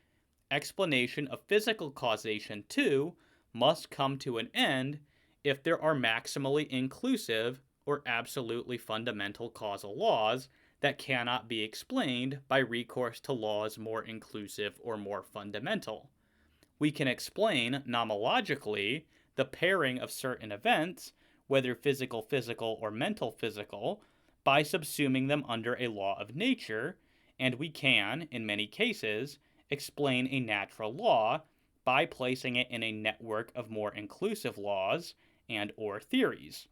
A: Explanation of physical causation, too, must come to an end if there are maximally inclusive or absolutely fundamental causal laws that cannot be explained by recourse to laws more inclusive or more fundamental. We can explain, nomologically, the pairing of certain events, whether physical or mental, by subsuming them under a law of nature, and we can, in many cases, explain a natural law by placing it in a network of more inclusive laws and or theories.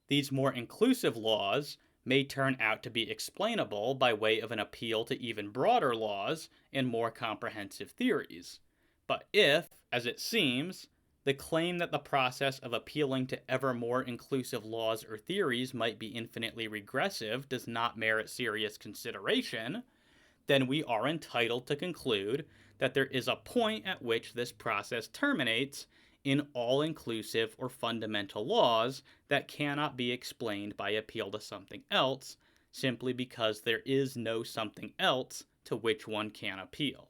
A: These more inclusive laws may turn out to be explainable by way of an appeal to even broader laws and more comprehensive theories. But if, as it seems, the claim that the process of appealing to ever more inclusive laws or theories might be infinitely regressive does not merit serious consideration, then we are entitled to conclude that there is a point at which this process terminates in all-inclusive or fundamental laws that cannot be explained by appeal to something else, simply because there is no something else to which one can appeal.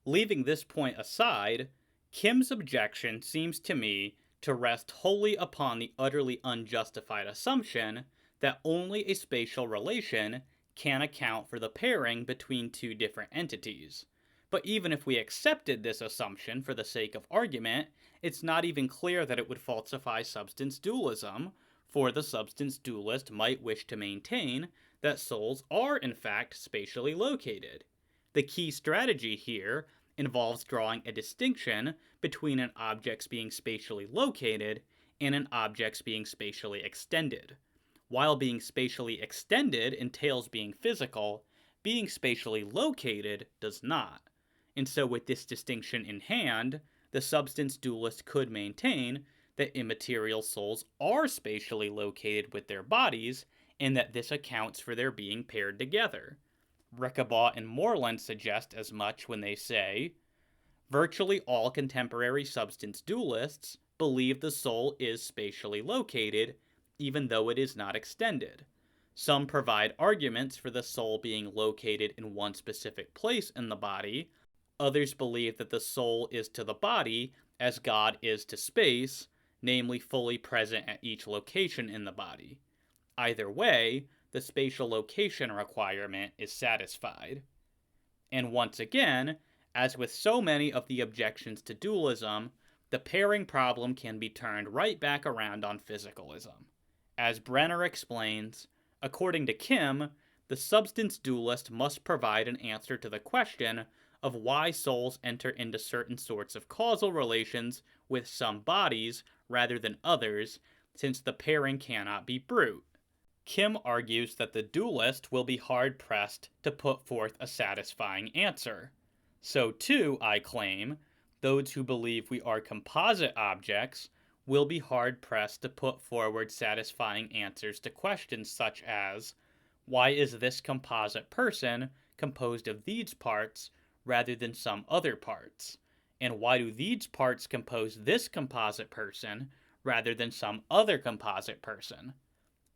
A: Leaving this point aside, Kim's objection seems to me to rest wholly upon the utterly unjustified assumption that only a spatial relation can account for the pairing between two different entities. But even if we accepted this assumption for the sake of argument, it's not even clear that it would falsify substance dualism, for the substance dualist might wish to maintain that souls are in fact spatially located. The key strategy here involves drawing a distinction between an object's being spatially located and an object's being spatially extended. While being spatially extended entails being physical, being spatially located does not. And so, with this distinction in hand, the substance dualist could maintain that immaterial souls are spatially located with their bodies, and that this accounts for their being paired together. Reckabaugh and Moreland suggest as much when they say, virtually all contemporary substance dualists believe the soul is spatially located, even though it is not extended. Some provide arguments for the soul being located in one specific place in the body. Others believe that the soul is to the body as God is to space, namely fully present at each location in the body. Either way, the spatial location requirement is satisfied. And once again, as with so many of the objections to dualism, the pairing problem can be turned right back around on physicalism. As Brenner explains, according to Kim, the substance dualist must provide an answer to the question of why souls enter into certain sorts of causal relations with some bodies rather than others, since the pairing cannot be brute. Kim argues that the dualist will be hard-pressed to put forth a satisfying answer. So too, I claim, those who believe we are composite objects will be hard-pressed to put forward satisfying answers to questions such as, why is this composite person composed of these parts rather than some other parts? And why do these parts compose this composite person rather than some other composite person?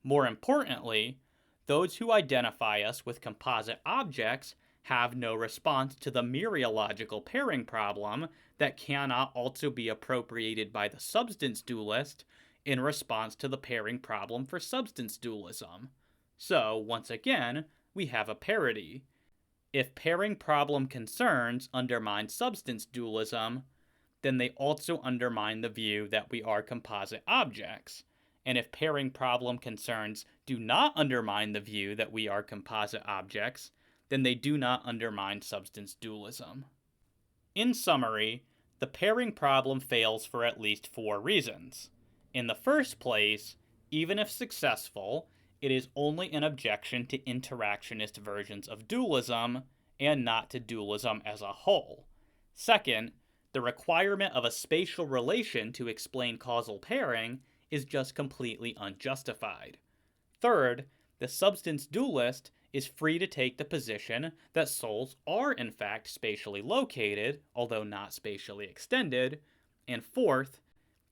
A: More importantly, those who identify us with composite objects have no response to the mereological pairing problem that cannot also be appropriated by the substance dualist in response to the pairing problem for substance dualism. So, once again, we have a parity. If pairing problem concerns undermine substance dualism, then they also undermine the view that we are composite objects. And if pairing problem concerns do not undermine the view that we are composite objects, then they do not undermine substance dualism. In summary, the pairing problem fails for at least 4 reasons. In the first place, even if successful, it is only an objection to interactionist versions of dualism, and not to dualism as a whole. Second, the requirement of a spatial relation to explain causal pairing is just completely unjustified. Third, the substance dualist is free to take the position that souls are in fact spatially located, although not spatially extended. And fourth,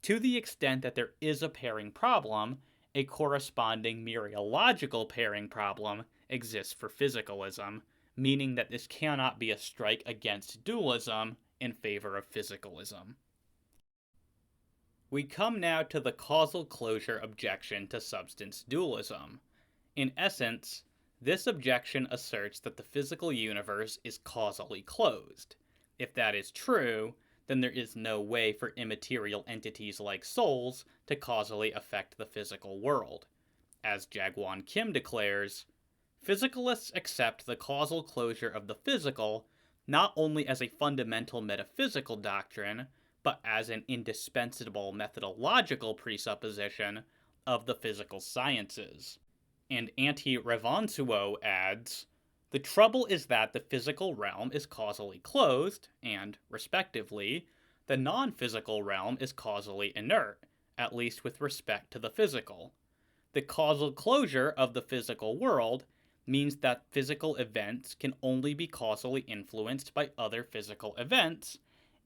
A: to the extent that there is a pairing problem, a corresponding mereological pairing problem exists for physicalism, meaning that this cannot be a strike against dualism in favor of physicalism. We come now to the causal closure objection to substance dualism. In essence, this objection asserts that the physical universe is causally closed. If that is true, then there is no way for immaterial entities like souls to causally affect the physical world. As Jaegwon Kim declares, physicalists accept the causal closure of the physical not only as a fundamental metaphysical doctrine, but as an indispensable methodological presupposition of the physical sciences. And Antti-Revonsuo adds, the trouble is that the physical realm is causally closed, and, respectively, the non-physical realm is causally inert, at least with respect to the physical. The causal closure of the physical world means that physical events can only be causally influenced by other physical events,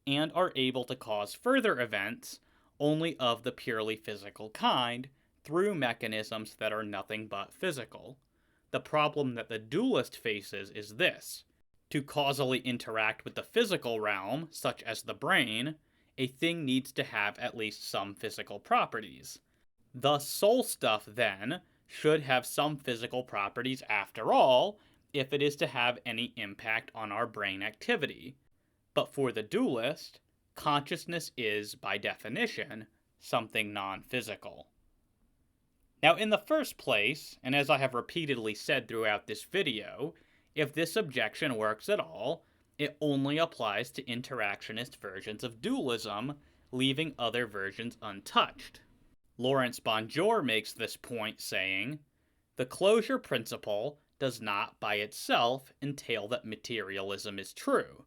A: and are able to cause further events only of the purely physical kind through mechanisms that are nothing but physical. The problem that the dualist faces is this: to causally interact with the physical realm, such as the brain, a thing needs to have at least some physical properties. Thus, soul stuff, then, should have some physical properties after all, if it is to have any impact on our brain activity. But for the dualist, consciousness is, by definition, something non-physical. Now, in the first place, and as I have repeatedly said throughout this video, if this objection works at all, it only applies to interactionist versions of dualism, leaving other versions untouched. Lawrence Bonjour makes this point saying, "The closure principle does not by itself entail that materialism is true.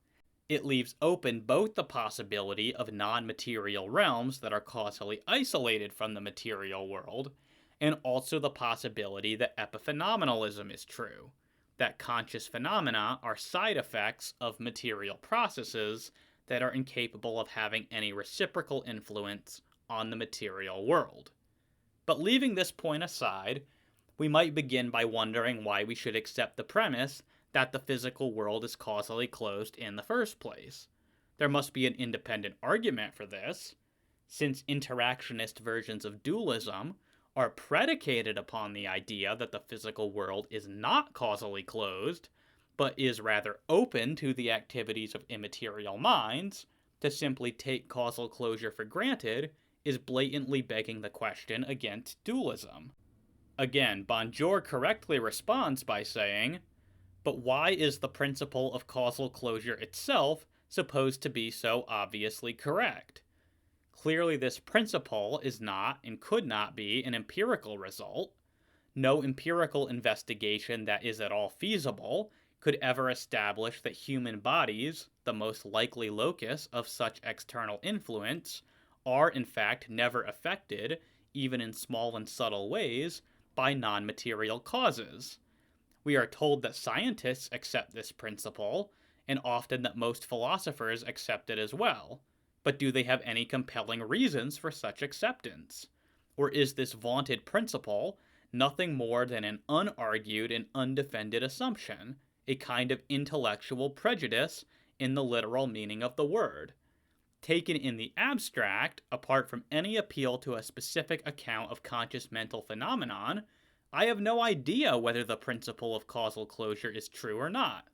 A: It leaves open both the possibility of non-material realms that are causally isolated from the material world, and also the possibility that epiphenomenalism is true, that conscious phenomena are side effects of material processes that are incapable of having any reciprocal influence on the material world." But leaving this point aside, we might begin by wondering why we should accept the premise that the physical world is causally closed in the first place. There must be an independent argument for this, since interactionist versions of dualism are predicated upon the idea that the physical world is not causally closed, but is rather open to the activities of immaterial minds. To simply take causal closure for granted is blatantly begging the question against dualism. Again, Bonjour correctly responds by saying, "But why is the principle of causal closure itself supposed to be so obviously correct? Clearly this principle is not and could not be an empirical result. No empirical investigation that is at all feasible could ever establish that human bodies, the most likely locus of such external influence, are in fact never affected, even in small and subtle ways, by non-material causes. We are told that scientists accept this principle, and often that most philosophers accept it as well. But do they have any compelling reasons for such acceptance? Or is this vaunted principle nothing more than an unargued and undefended assumption, a kind of intellectual prejudice in the literal meaning of the word? Taken in the abstract, apart from any appeal to a specific account of conscious mental phenomenon, I have no idea whether the principle of causal closure is true or not.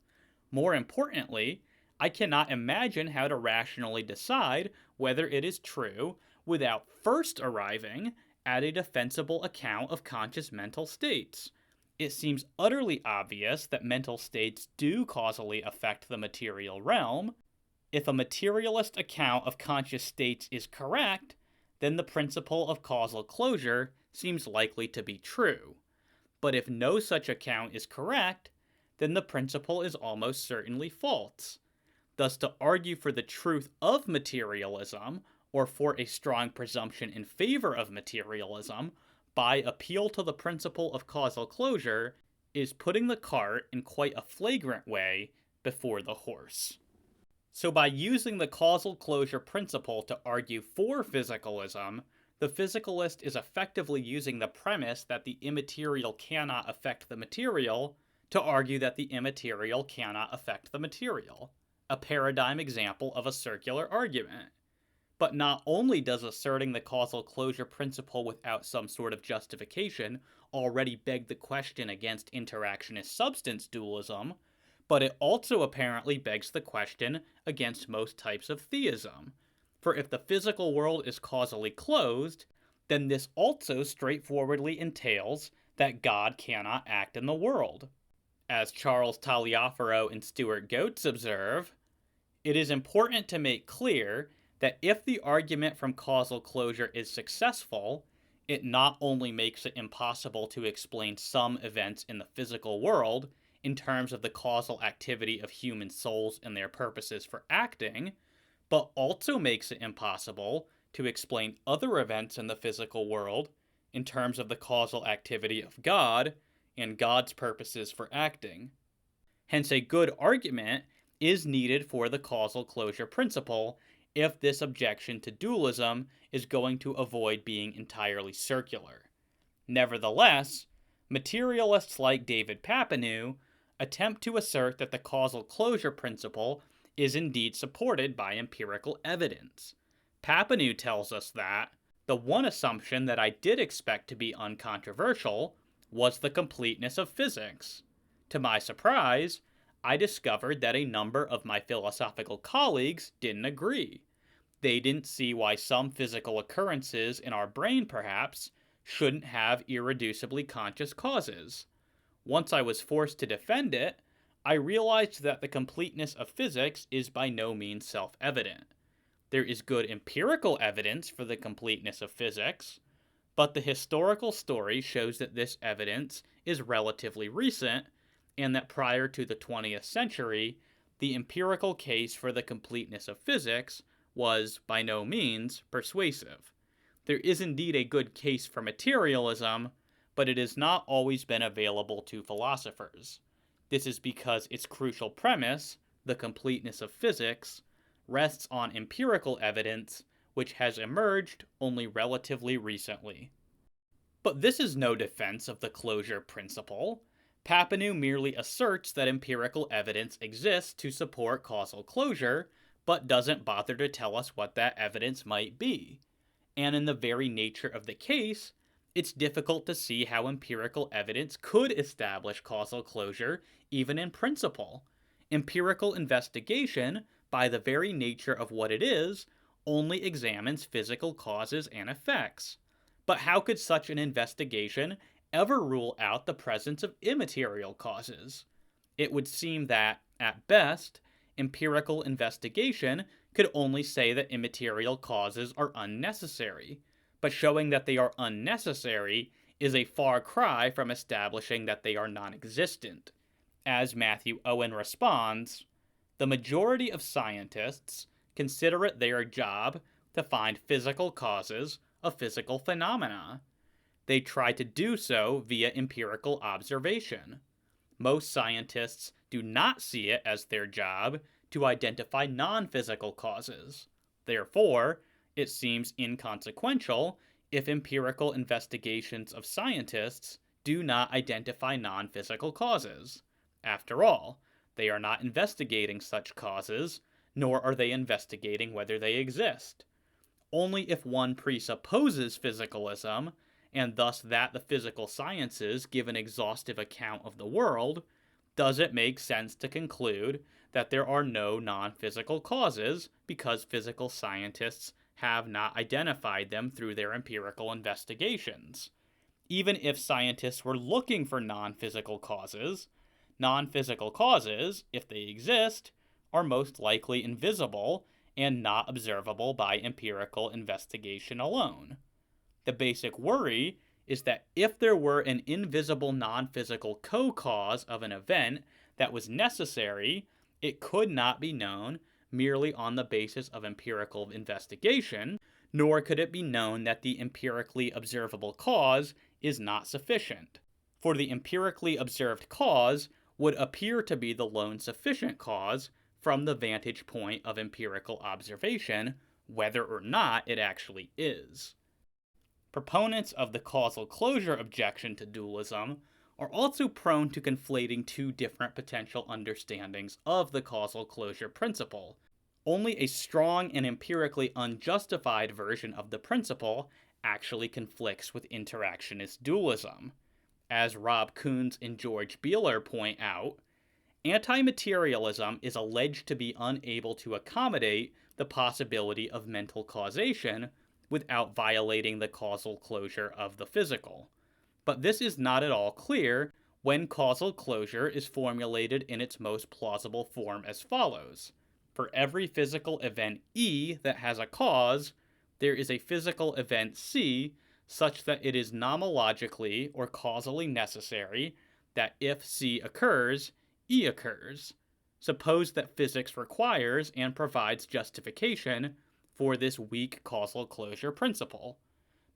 A: More importantly, I cannot imagine how to rationally decide whether it is true without first arriving at a defensible account of conscious mental states. It seems utterly obvious that mental states do causally affect the material realm. If a materialist account of conscious states is correct, then the principle of causal closure seems likely to be true. But if no such account is correct, then the principle is almost certainly false. Thus, to argue for the truth of materialism, or for a strong presumption in favor of materialism, by appeal to the principle of causal closure, is putting the cart in quite a flagrant way before the horse. So by using the causal closure principle to argue for physicalism, the physicalist is effectively using the premise that the immaterial cannot affect the material to argue that the immaterial cannot affect the material, a paradigm example of a circular argument. But not only does asserting the causal closure principle without some sort of justification already beg the question against interactionist substance dualism, but it also apparently begs the question against most types of theism. For if the physical world is causally closed, then this also straightforwardly entails that God cannot act in the world. As Charles Taliaferro and Stuart Goetz observe, it is important to make clear that if the argument from causal closure is successful, it not only makes it impossible to explain some events in the physical world in terms of the causal activity of human souls and their purposes for acting, but also makes it impossible to explain other events in the physical world in terms of the causal activity of God and God's purposes for acting. Hence, a good argument is needed for the causal closure principle if this objection to dualism is going to avoid being entirely circular. Nevertheless, materialists like David Papineau attempt to assert that the causal closure principle is indeed supported by empirical evidence. Papineau tells us that the one assumption that I did expect to be uncontroversial was the completeness of physics. To my surprise, I discovered that a number of my philosophical colleagues didn't agree. They didn't see why some physical occurrences in our brain, perhaps, shouldn't have irreducibly conscious causes. Once I was forced to defend it, I realized that the completeness of physics is by no means self-evident. There is good empirical evidence for the completeness of physics, but the historical story shows that this evidence is relatively recent, and that prior to the 20th century, the empirical case for the completeness of physics was, by no means, persuasive. There is indeed a good case for materialism, but it has not always been available to philosophers. This is because its crucial premise, the completeness of physics, rests on empirical evidence which has emerged only relatively recently. But this is no defense of the closure principle. Papineau merely asserts that empirical evidence exists to support causal closure, but doesn't bother to tell us what that evidence might be. And in the very nature of the case, it's difficult to see how empirical evidence could establish causal closure even in principle. Empirical investigation, by the very nature of what it is, only examines physical causes and effects. But how could such an investigation ever rule out the presence of immaterial causes? It would seem that, at best, empirical investigation could only say that immaterial causes are unnecessary, but showing that they are unnecessary is a far cry from establishing that they are non-existent. As Matthew Owen responds, the majority of scientists consider it their job to find physical causes of physical phenomena. They try to do so via empirical observation. Most scientists do not see it as their job to identify non-physical causes. Therefore, it seems inconsequential if empirical investigations of scientists do not identify non-physical causes. After all, they are not investigating such causes, nor are they investigating whether they exist. Only if one presupposes physicalism, and thus that the physical sciences give an exhaustive account of the world, does it make sense to conclude that there are no non-physical causes because physical scientists have not identified them through their empirical investigations. Even if scientists were looking for non-physical causes, if they exist, are most likely invisible and not observable by empirical investigation alone. The basic worry is that if there were an invisible non-physical co-cause of an event that was necessary, it could not be known merely on the basis of empirical investigation, nor could it be known that the empirically observable cause is not sufficient. For the empirically observed cause would appear to be the lone sufficient cause from the vantage point of empirical observation, whether or not it actually is. Proponents of the causal closure objection to dualism are also prone to conflating two different potential understandings of the causal closure principle. Only a strong and empirically unjustified version of the principle actually conflicts with interactionist dualism. As Rob Koons and George Beeler point out, anti-materialism is alleged to be unable to accommodate the possibility of mental causation without violating the causal closure of the physical. But this is not at all clear when causal closure is formulated in its most plausible form as follows. For every physical event E that has a cause, there is a physical event C such that it is nomologically or causally necessary that if C occurs, E occurs. Suppose that physics requires and provides justification for this weak causal closure principle.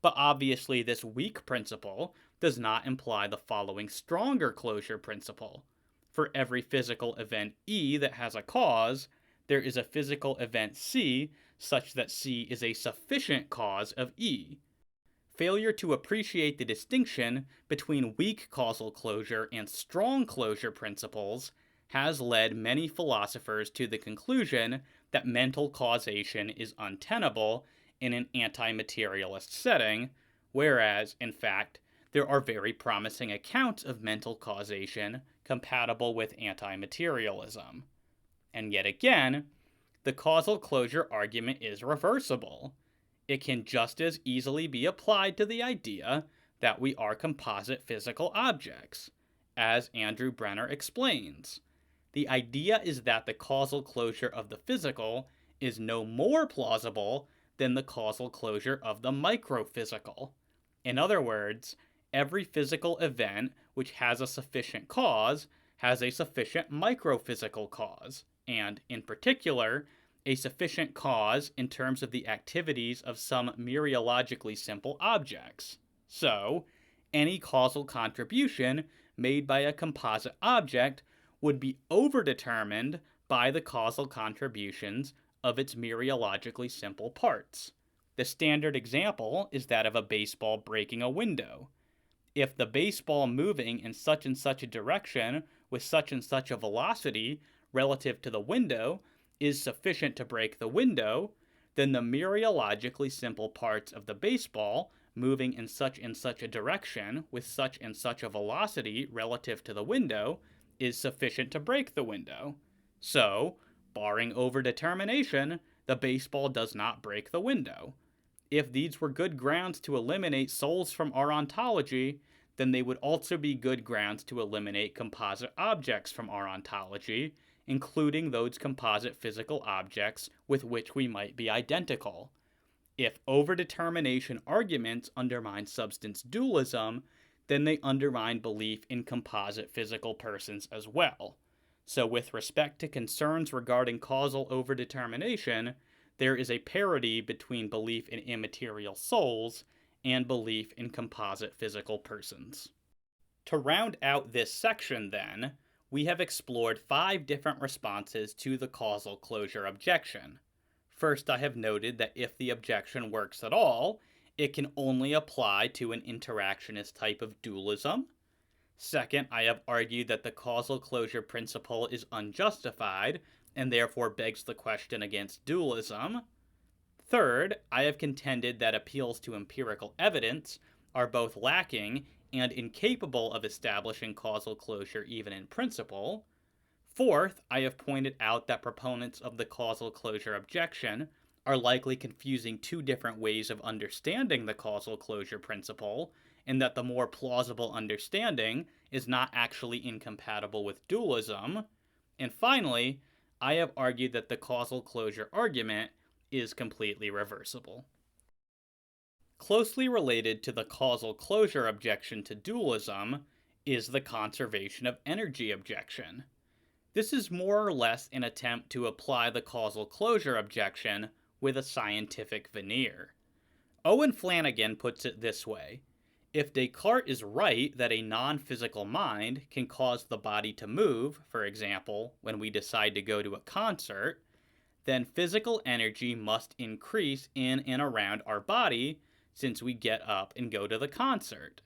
A: But obviously this weak principle does not imply the following stronger closure principle. For every physical event E that has a cause, there is a physical event C such that C is a sufficient cause of E. Failure to appreciate the distinction between weak causal closure and strong closure principles has led many philosophers to the conclusion that mental causation is untenable in an anti-materialist setting, whereas, in fact, there are very promising accounts of mental causation compatible with anti-materialism. And yet again, the causal closure argument is reversible. It can just as easily be applied to the idea that we are composite physical objects, as Andrew Brenner explains. The idea is that the causal closure of the physical is no more plausible than the causal closure of the microphysical. In other words, every physical event which has a sufficient cause has a sufficient microphysical cause, and, in particular, a sufficient cause in terms of the activities of some mereologically simple objects. So, any causal contribution made by a composite object would be overdetermined by the causal contributions of its mereologically simple parts. The standard example is that of a baseball breaking a window. If the baseball moving in such and such a direction with such and such a velocity relative to the window is sufficient to break the window, then the mereologically simple parts of the baseball moving in such and such a direction with such and such a velocity relative to the window is sufficient to break the window. So, barring overdetermination, the baseball does not break the window. If these were good grounds to eliminate souls from our ontology, then they would also be good grounds to eliminate composite objects from our ontology, including those composite physical objects with which we might be identical. If overdetermination arguments undermine substance dualism, then they undermine belief in composite physical persons as well. So with respect to concerns regarding causal overdetermination, there is a parity between belief in immaterial souls and belief in composite physical persons. To round out this section, then, we have explored 5 different responses to the causal closure objection. First, I have noted that if the objection works at all, it can only apply to an interactionist type of dualism. Second, I have argued that the causal closure principle is unjustified and therefore begs the question against dualism. Third, I have contended that appeals to empirical evidence are both lacking and incapable of establishing causal closure even in principle. Fourth, I have pointed out that proponents of the causal closure objection are likely confusing 2 different ways of understanding the causal closure principle, and that the more plausible understanding is not actually incompatible with dualism. And finally, I have argued that the causal closure argument is completely reversible. Closely related to the causal closure objection to dualism is the conservation of energy objection. This is more or less an attempt to apply the causal closure objection with a scientific veneer. Owen Flanagan puts it this way: if Descartes is right that a non-physical mind can cause the body to move, for example, when we decide to go to a concert, then physical energy must increase in and around our body since we get up and go to the concert.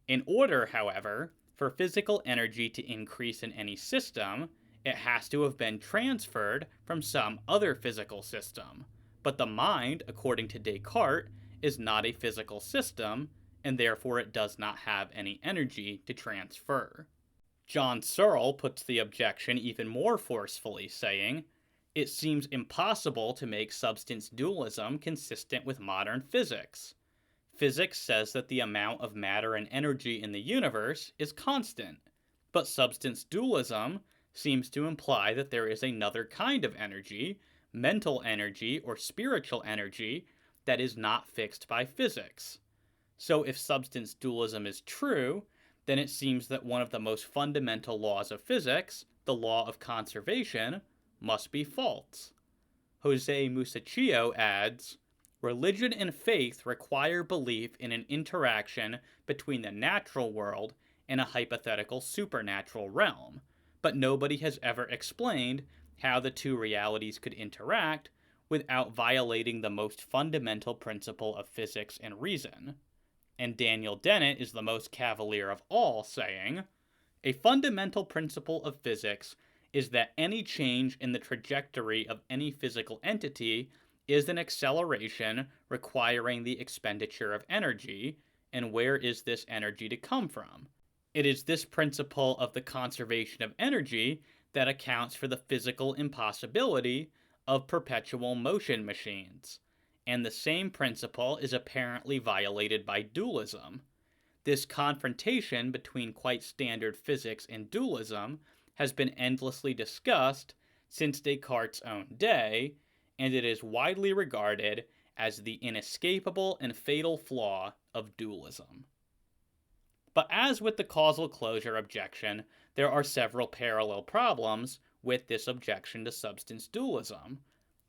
A: In order, however, for physical energy to increase in any system, it has to have been transferred from some other physical system. But the mind, according to Descartes, is not a physical system, and therefore it does not have any energy to transfer. John Searle puts the objection even more forcefully, saying, "It seems impossible to make substance dualism consistent with modern physics. Physics says that the amount of matter and energy in the universe is constant, but substance dualism seems to imply that there is another kind of energy, mental energy or spiritual energy, that is not fixed by physics. So if substance dualism is true, then it seems that one of the most fundamental laws of physics, the law of conservation, must be false." José Musacchio adds, "Religion and faith require belief in an interaction between the natural world and a hypothetical supernatural realm, but nobody has ever explained how the 2 realities could interact without violating the most fundamental principle of physics and reason." And Daniel Dennett is the most cavalier of all, saying, "A fundamental principle of physics is that any change in the trajectory of any physical entity is an acceleration requiring the expenditure of energy, and where is this energy to come from? It is this principle of the conservation of energy that accounts for the physical impossibility of perpetual motion machines, and the same principle is apparently violated by dualism. This confrontation between quite standard physics and dualism has been endlessly discussed since Descartes' own day, and it is widely regarded as the inescapable and fatal flaw of dualism. But as with the causal closure objection, there are several parallel problems with this objection to substance dualism.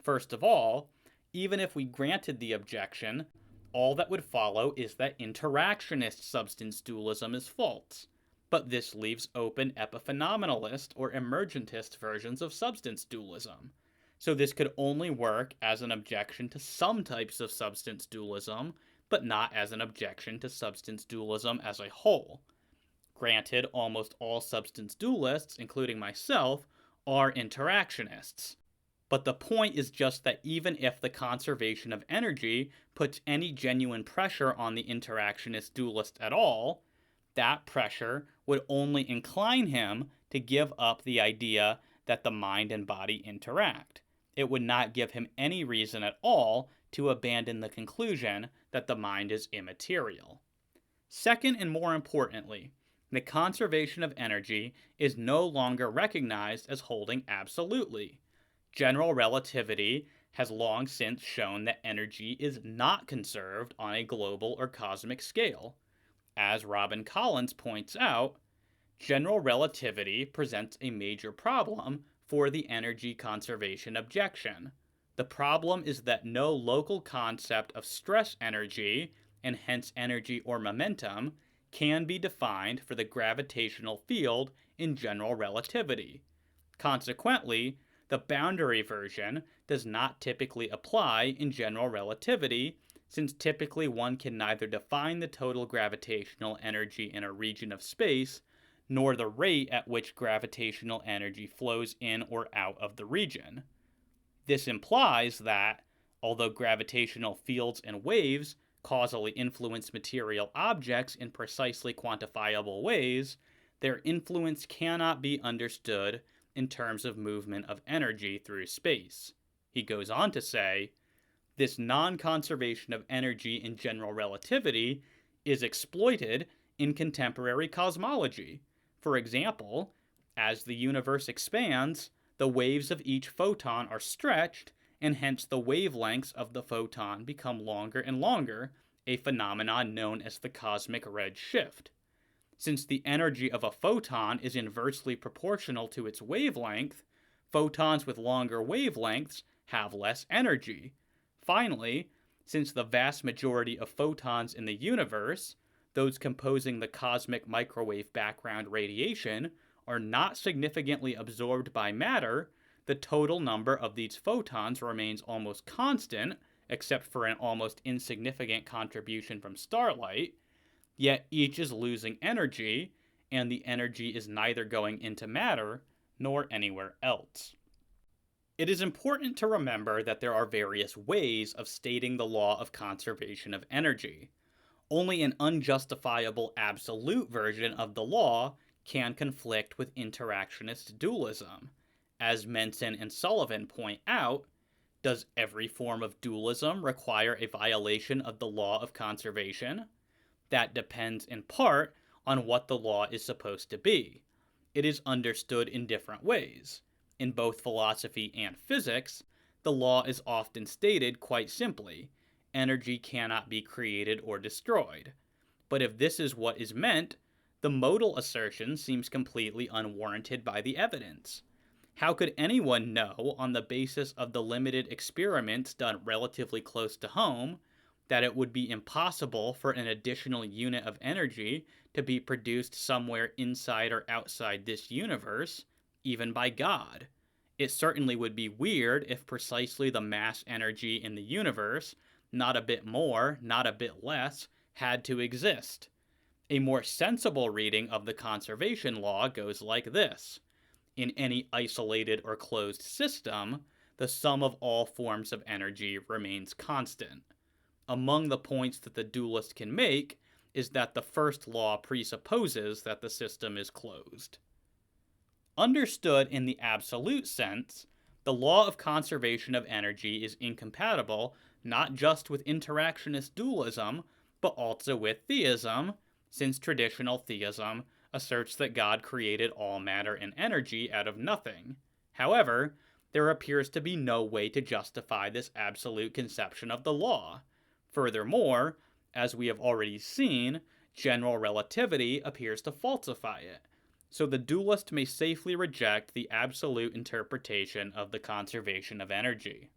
A: First of all, even if we granted the objection, all that would follow is that interactionist substance dualism is false. But this leaves open epiphenomenalist or emergentist versions of substance dualism. So this could only work as an objection to some types of substance dualism, but not as an objection to substance dualism as a whole. Granted, almost all substance dualists, including myself, are interactionists. But the point is just that even if the conservation of energy puts any genuine pressure on the interactionist dualist at all, that pressure would only incline him to give up the idea that the mind and body interact. It would not give him any reason at all to abandon the conclusion that the mind is immaterial. Second, and more importantly, the conservation of energy is no longer recognized as holding absolutely. General relativity has long since shown that energy is not conserved on a global or cosmic scale. As Robin Collins points out, general relativity presents a major problem for the energy conservation objection. The problem is that no local concept of stress energy, and hence energy or momentum, can be defined for the gravitational field in general relativity. Consequently, the boundary version does not typically apply in general relativity, since typically one can neither define the total gravitational energy in a region of space, nor the rate at which gravitational energy flows in or out of the region. This implies that, although gravitational fields and waves causally influence material objects in precisely quantifiable ways, their influence cannot be understood in terms of movement of energy through space. He goes on to say, this non-conservation of energy in general relativity is exploited in contemporary cosmology. For example, as the universe expands, the waves of each photon are stretched, and hence the wavelengths of the photon become longer and longer, a phenomenon known as the cosmic red shift. Since the energy of a photon is inversely proportional to its wavelength, photons with longer wavelengths have less energy. Finally, since the vast majority of photons in the universe, those composing the cosmic microwave background radiation, are not significantly absorbed by matter, the total number of these photons remains almost constant, except for an almost insignificant contribution from starlight, yet each is losing energy, and the energy is neither going into matter nor anywhere else. It is important to remember that there are various ways of stating the law of conservation of energy. Only an unjustifiable absolute version of the law can conflict with interactionist dualism. As Menson and Sullivan point out, does every form of dualism require a violation of the law of conservation? That depends in part on what the law is supposed to be. It is understood in different ways. In both philosophy and physics, the law is often stated quite simply: energy cannot be created or destroyed. But if this is what is meant, the modal assertion seems completely unwarranted by the evidence. How could anyone know, on the basis of the limited experiments done relatively close to home, that it would be impossible for an additional unit of energy to be produced somewhere inside or outside this universe, even by God? It certainly would be weird if precisely the mass energy in the universe, not a bit more, not a bit less, had to exist. A more sensible reading of the conservation law goes like this: in any isolated or closed system, the sum of all forms of energy remains constant. Among the points that the dualist can make is that the first law presupposes that the system is closed. Understood in the absolute sense, the law of conservation of energy is incompatible not just with interactionist dualism, but also with theism, since traditional theism asserts that God created all matter and energy out of nothing. However, there appears to be no way to justify this absolute conception of the law. Furthermore, as we have already seen, general relativity appears to falsify it, so the dualist may safely reject the absolute interpretation of the conservation of energy.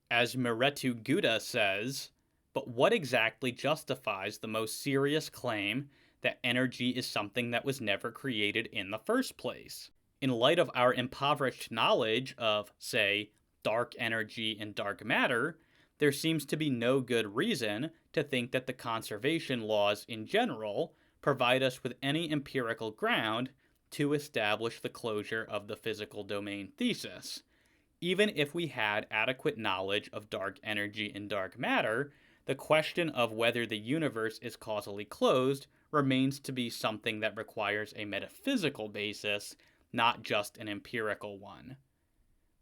A: As Miretu Guda says, but what exactly justifies the most serious claim that energy is something that was never created in the first place? In light of our impoverished knowledge of, say, dark energy and dark matter, there seems to be no good reason to think that the conservation laws in general provide us with any empirical ground to establish the closure of the physical domain thesis. Even if we had adequate knowledge of dark energy and dark matter, the question of whether the universe is causally closed remains to be something that requires a metaphysical basis, not just an empirical one.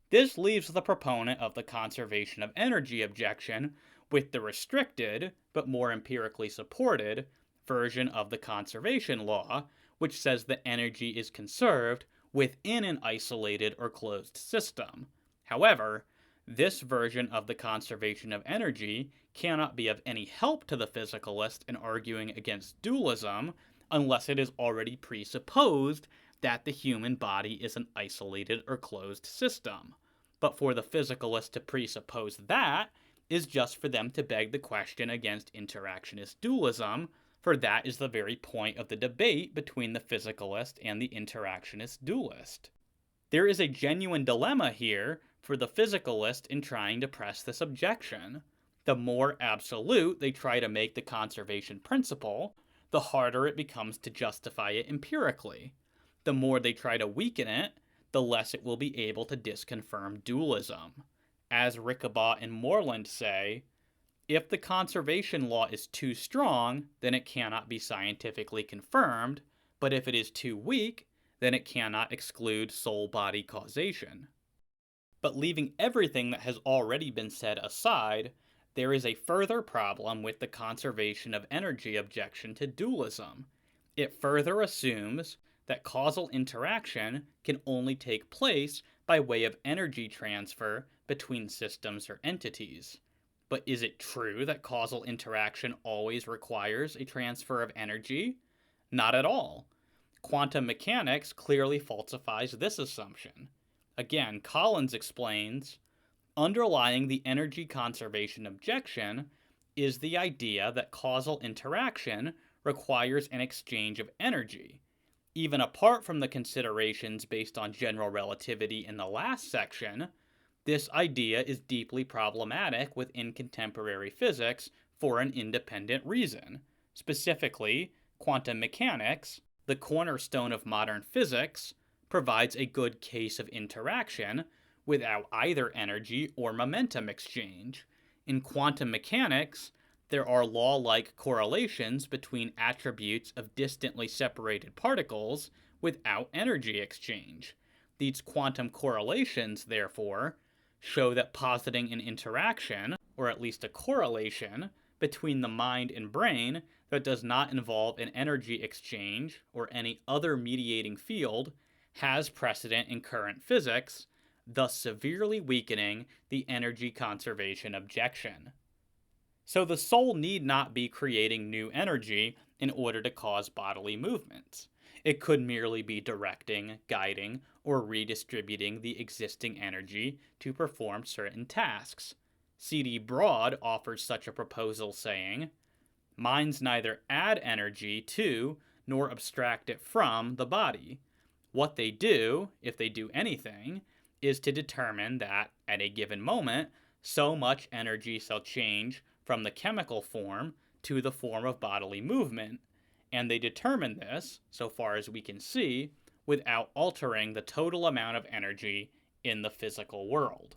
A: This leaves the proponent of the conservation of energy objection with the restricted, but more empirically supported, version of the conservation law, which says that energy is conserved within an isolated or closed system. However, this version of the conservation of energy cannot be of any help to the physicalist in arguing against dualism unless it is already presupposed that the human body is an isolated or closed system. But for the physicalist to presuppose that is just for them to beg the question against interactionist dualism, for that is the very point of the debate between the physicalist and the interactionist dualist. There is a genuine dilemma here for the physicalist in trying to press this objection. The more absolute they try to make the conservation principle, the harder it becomes to justify it empirically. The more they try to weaken it, the less it will be able to disconfirm dualism. As Rickabaugh and Moreland say, if the conservation law is too strong, then it cannot be scientifically confirmed, but if it is too weak, then it cannot exclude soul-body causation. But leaving everything that has already been said aside, there is a further problem with the conservation of energy objection to dualism. It further assumes that causal interaction can only take place by way of energy transfer between systems or entities. But is it true that causal interaction always requires a transfer of energy? Not at all. Quantum mechanics clearly falsifies this assumption. Again, Collins explains, underlying the energy conservation objection is the idea that causal interaction requires an exchange of energy. Even apart from the considerations based on general relativity in the last section, this idea is deeply problematic within contemporary physics for an independent reason. Specifically, quantum mechanics, the cornerstone of modern physics, provides a good case of interaction without either energy or momentum exchange. In quantum mechanics, there are law-like correlations between attributes of distantly separated particles without energy exchange. These quantum correlations, therefore, show that positing an interaction, or at least a correlation, between the mind and brain that does not involve an energy exchange or any other mediating field has precedent in current physics, thus severely weakening the energy conservation objection. So the soul need not be creating new energy in order to cause bodily movements. It could merely be directing, guiding, or redistributing the existing energy to perform certain tasks. C.D. Broad offers such a proposal saying, minds neither add energy to nor abstract it from the body. What they do, if they do anything, is to determine that, at a given moment, so much energy shall change from the chemical form to the form of bodily movement, and they determine this, so far as we can see, without altering the total amount of energy in the physical world.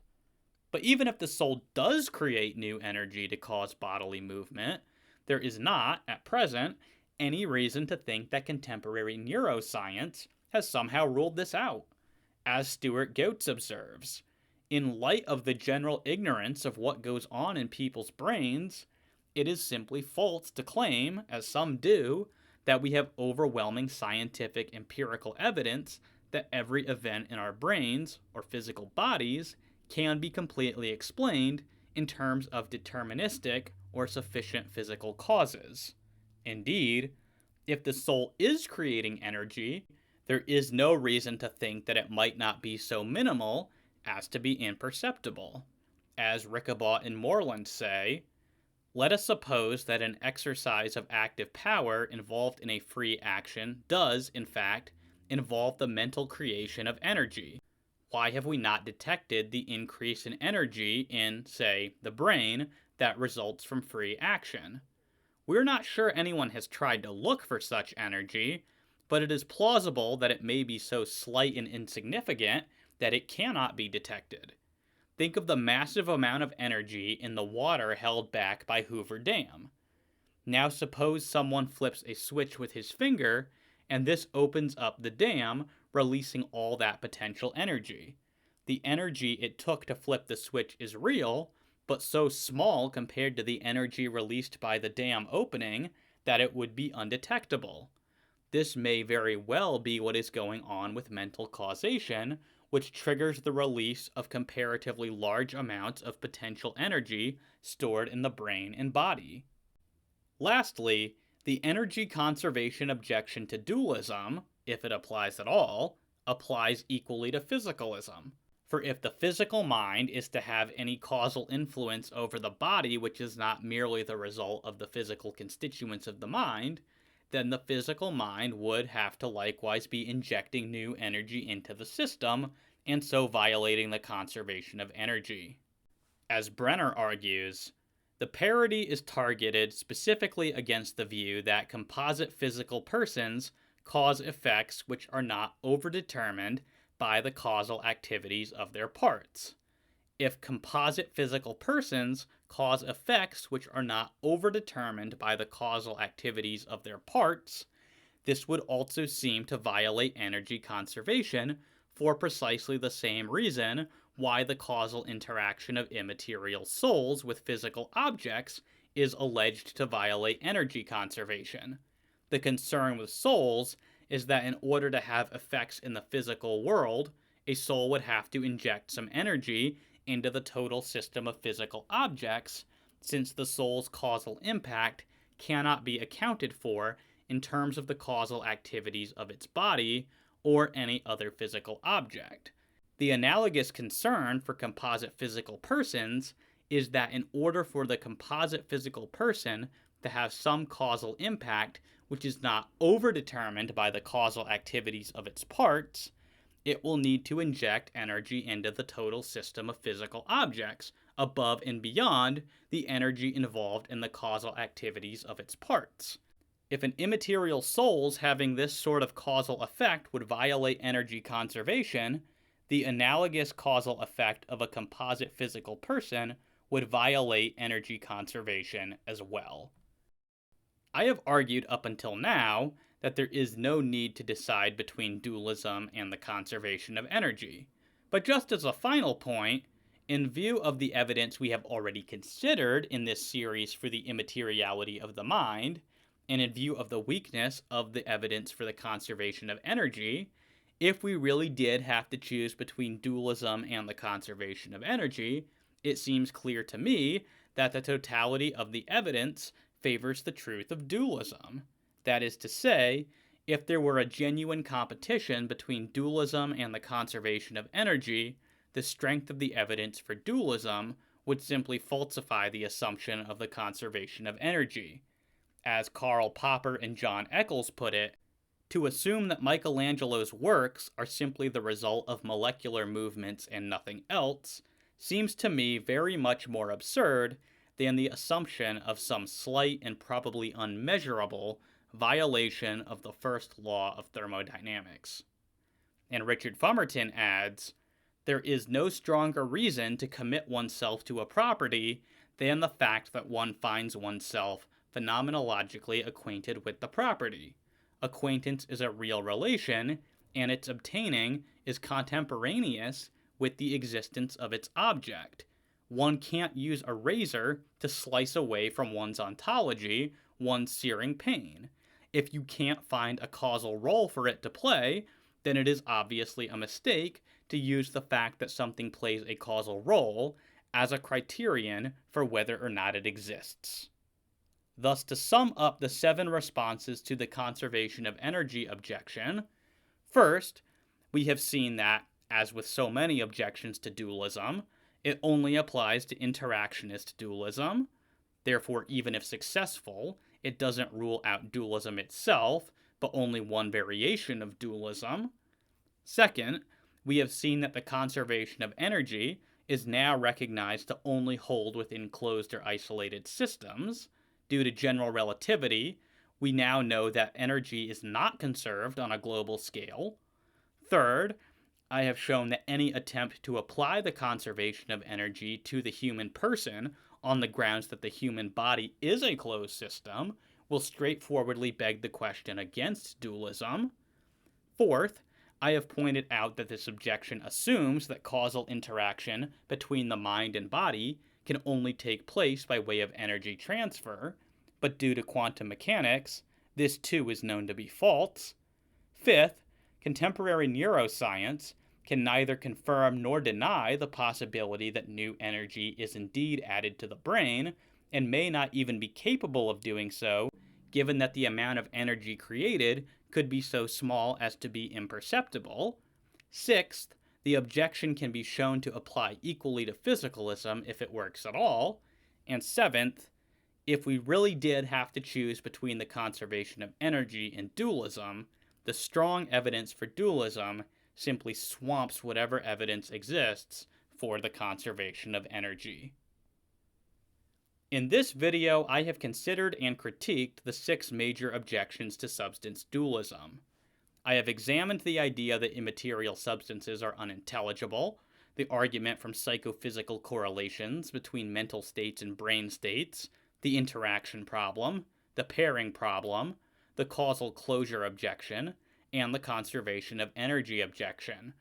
A: But even if the soul does create new energy to cause bodily movement, there is not, at present, any reason to think that contemporary neuroscience has somehow ruled this out. As Stuart Gautz observes, in light of the general ignorance of what goes on in people's brains, it is simply false to claim, as some do, that we have overwhelming scientific empirical evidence that every event in our brains or physical bodies can be completely explained in terms of deterministic or sufficient physical causes. Indeed, if the soul is creating energy, there is no reason to think that it might not be so minimal as to be imperceptible. As Rickabaugh and Moreland say, let us suppose that an exercise of active power involved in a free action does, in fact, involve the mental creation of energy. Why have we not detected the increase in energy in, say, the brain that results from free action? We're not sure anyone has tried to look for such energy, but it is plausible that it may be so slight and insignificant that it cannot be detected. Think of the massive amount of energy in the water held back by Hoover Dam. Now suppose someone flips a switch with his finger, and this opens up the dam, releasing all that potential energy. The energy it took to flip the switch is real, but so small compared to the energy released by the dam opening that it would be undetectable. This may very well be what is going on with mental causation, which triggers the release of comparatively large amounts of potential energy stored in the brain and body. Lastly, the energy conservation objection to dualism, if it applies at all, applies equally to physicalism. For if the physical mind is to have any causal influence over the body which is not merely the result of the physical constituents of the mind, then the physical mind would have to likewise be injecting new energy into the system, and so violating the conservation of energy. As Brenner argues, the parody is targeted specifically against the view that composite physical persons cause effects which are not overdetermined by the causal activities of their parts. If composite physical persons cause effects which are not overdetermined by the causal activities of their parts, this would also seem to violate energy conservation for precisely the same reason why the causal interaction of immaterial souls with physical objects is alleged to violate energy conservation. The concern with souls is that in order to have effects in the physical world, a soul would have to inject some energy into the total system of physical objects, since the soul's causal impact cannot be accounted for in terms of the causal activities of its body or any other physical object. The analogous concern for composite physical persons is that in order for the composite physical person to have some causal impact which is not overdetermined by the causal activities of its parts, it will need to inject energy into the total system of physical objects above and beyond the energy involved in the causal activities of its parts. If an immaterial soul's having this sort of causal effect would violate energy conservation, the analogous causal effect of a composite physical person would violate energy conservation as well. I have argued up until now that there is no need to decide between dualism and the conservation of energy. But just as a final point, in view of the evidence we have already considered in this series for the immateriality of the mind, and in view of the weakness of the evidence for the conservation of energy, if we really did have to choose between dualism and the conservation of energy, it seems clear to me that the totality of the evidence favors the truth of dualism. That is to say, if there were a genuine competition between dualism and the conservation of energy, the strength of the evidence for dualism would simply falsify the assumption of the conservation of energy. As Karl Popper and John Eccles put it, to assume that Michelangelo's works are simply the result of molecular movements and nothing else seems to me very much more absurd than the assumption of some slight and probably unmeasurable violation of the first law of thermodynamics. And Richard Fumerton adds, there is no stronger reason to commit oneself to a property than the fact that one finds oneself phenomenologically acquainted with the property. Acquaintance is a real relation, and its obtaining is contemporaneous with the existence of its object. One can't use a razor to slice away from one's ontology, one's searing pain. If you can't find a causal role for it to play, then it is obviously a mistake to use the fact that something plays a causal role as a criterion for whether or not it exists. Thus, to sum up the 7 responses to the conservation of energy objection, first, we have seen that, as with so many objections to dualism, it only applies to interactionist dualism. Therefore, even if successful, it doesn't rule out dualism itself, but only one variation of dualism. Second, we have seen that the conservation of energy is now recognized to only hold within closed or isolated systems. Due to general relativity, we now know that energy is not conserved on a global scale. Third, I have shown that any attempt to apply the conservation of energy to the human person on the grounds that the human body is a closed system will straightforwardly beg the question against dualism. Fourth, I have pointed out that this objection assumes that causal interaction between the mind and body can only take place by way of energy transfer, but due to quantum mechanics, this too is known to be false. Fifth, contemporary neuroscience can neither confirm nor deny the possibility that new energy is indeed added to the brain, and may not even be capable of doing so, given that the amount of energy created could be so small as to be imperceptible. Sixth, the objection can be shown to apply equally to physicalism if it works at all. And seventh, if we really did have to choose between the conservation of energy and dualism, the strong evidence for dualism simply swamps whatever evidence exists for the conservation of energy. In this video, I have considered and critiqued the 6 major objections to substance dualism. I have examined the idea that immaterial substances are unintelligible, the argument from psychophysical correlations between mental states and brain states, the interaction problem, the pairing problem, the causal closure objection, and the conservation of energy objection.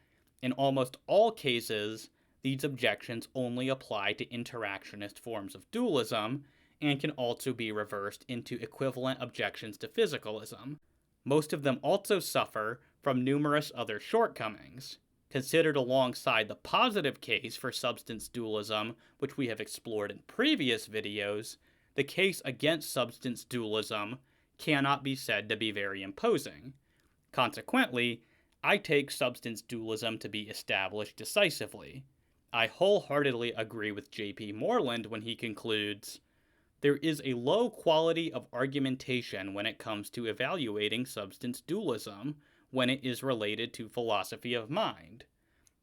A: In almost all cases, these objections only apply to interactionist forms of dualism and can also be reversed into equivalent objections to physicalism. Most of them also suffer from numerous other shortcomings. Considered alongside the positive case for substance dualism, which we have explored in previous videos, the case against substance dualism cannot be said to be very imposing. Consequently, I take substance dualism to be established decisively. I wholeheartedly agree with J.P. Moreland when he concludes, "There is a low quality of argumentation when it comes to evaluating substance dualism when it is related to philosophy of mind.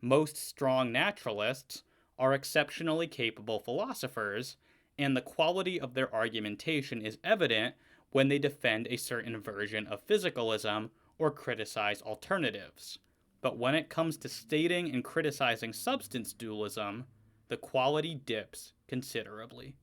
A: Most strong naturalists are exceptionally capable philosophers, and the quality of their argumentation is evident when they defend a certain version of physicalism or criticize alternatives. But when it comes to stating and criticizing substance dualism, the quality dips considerably."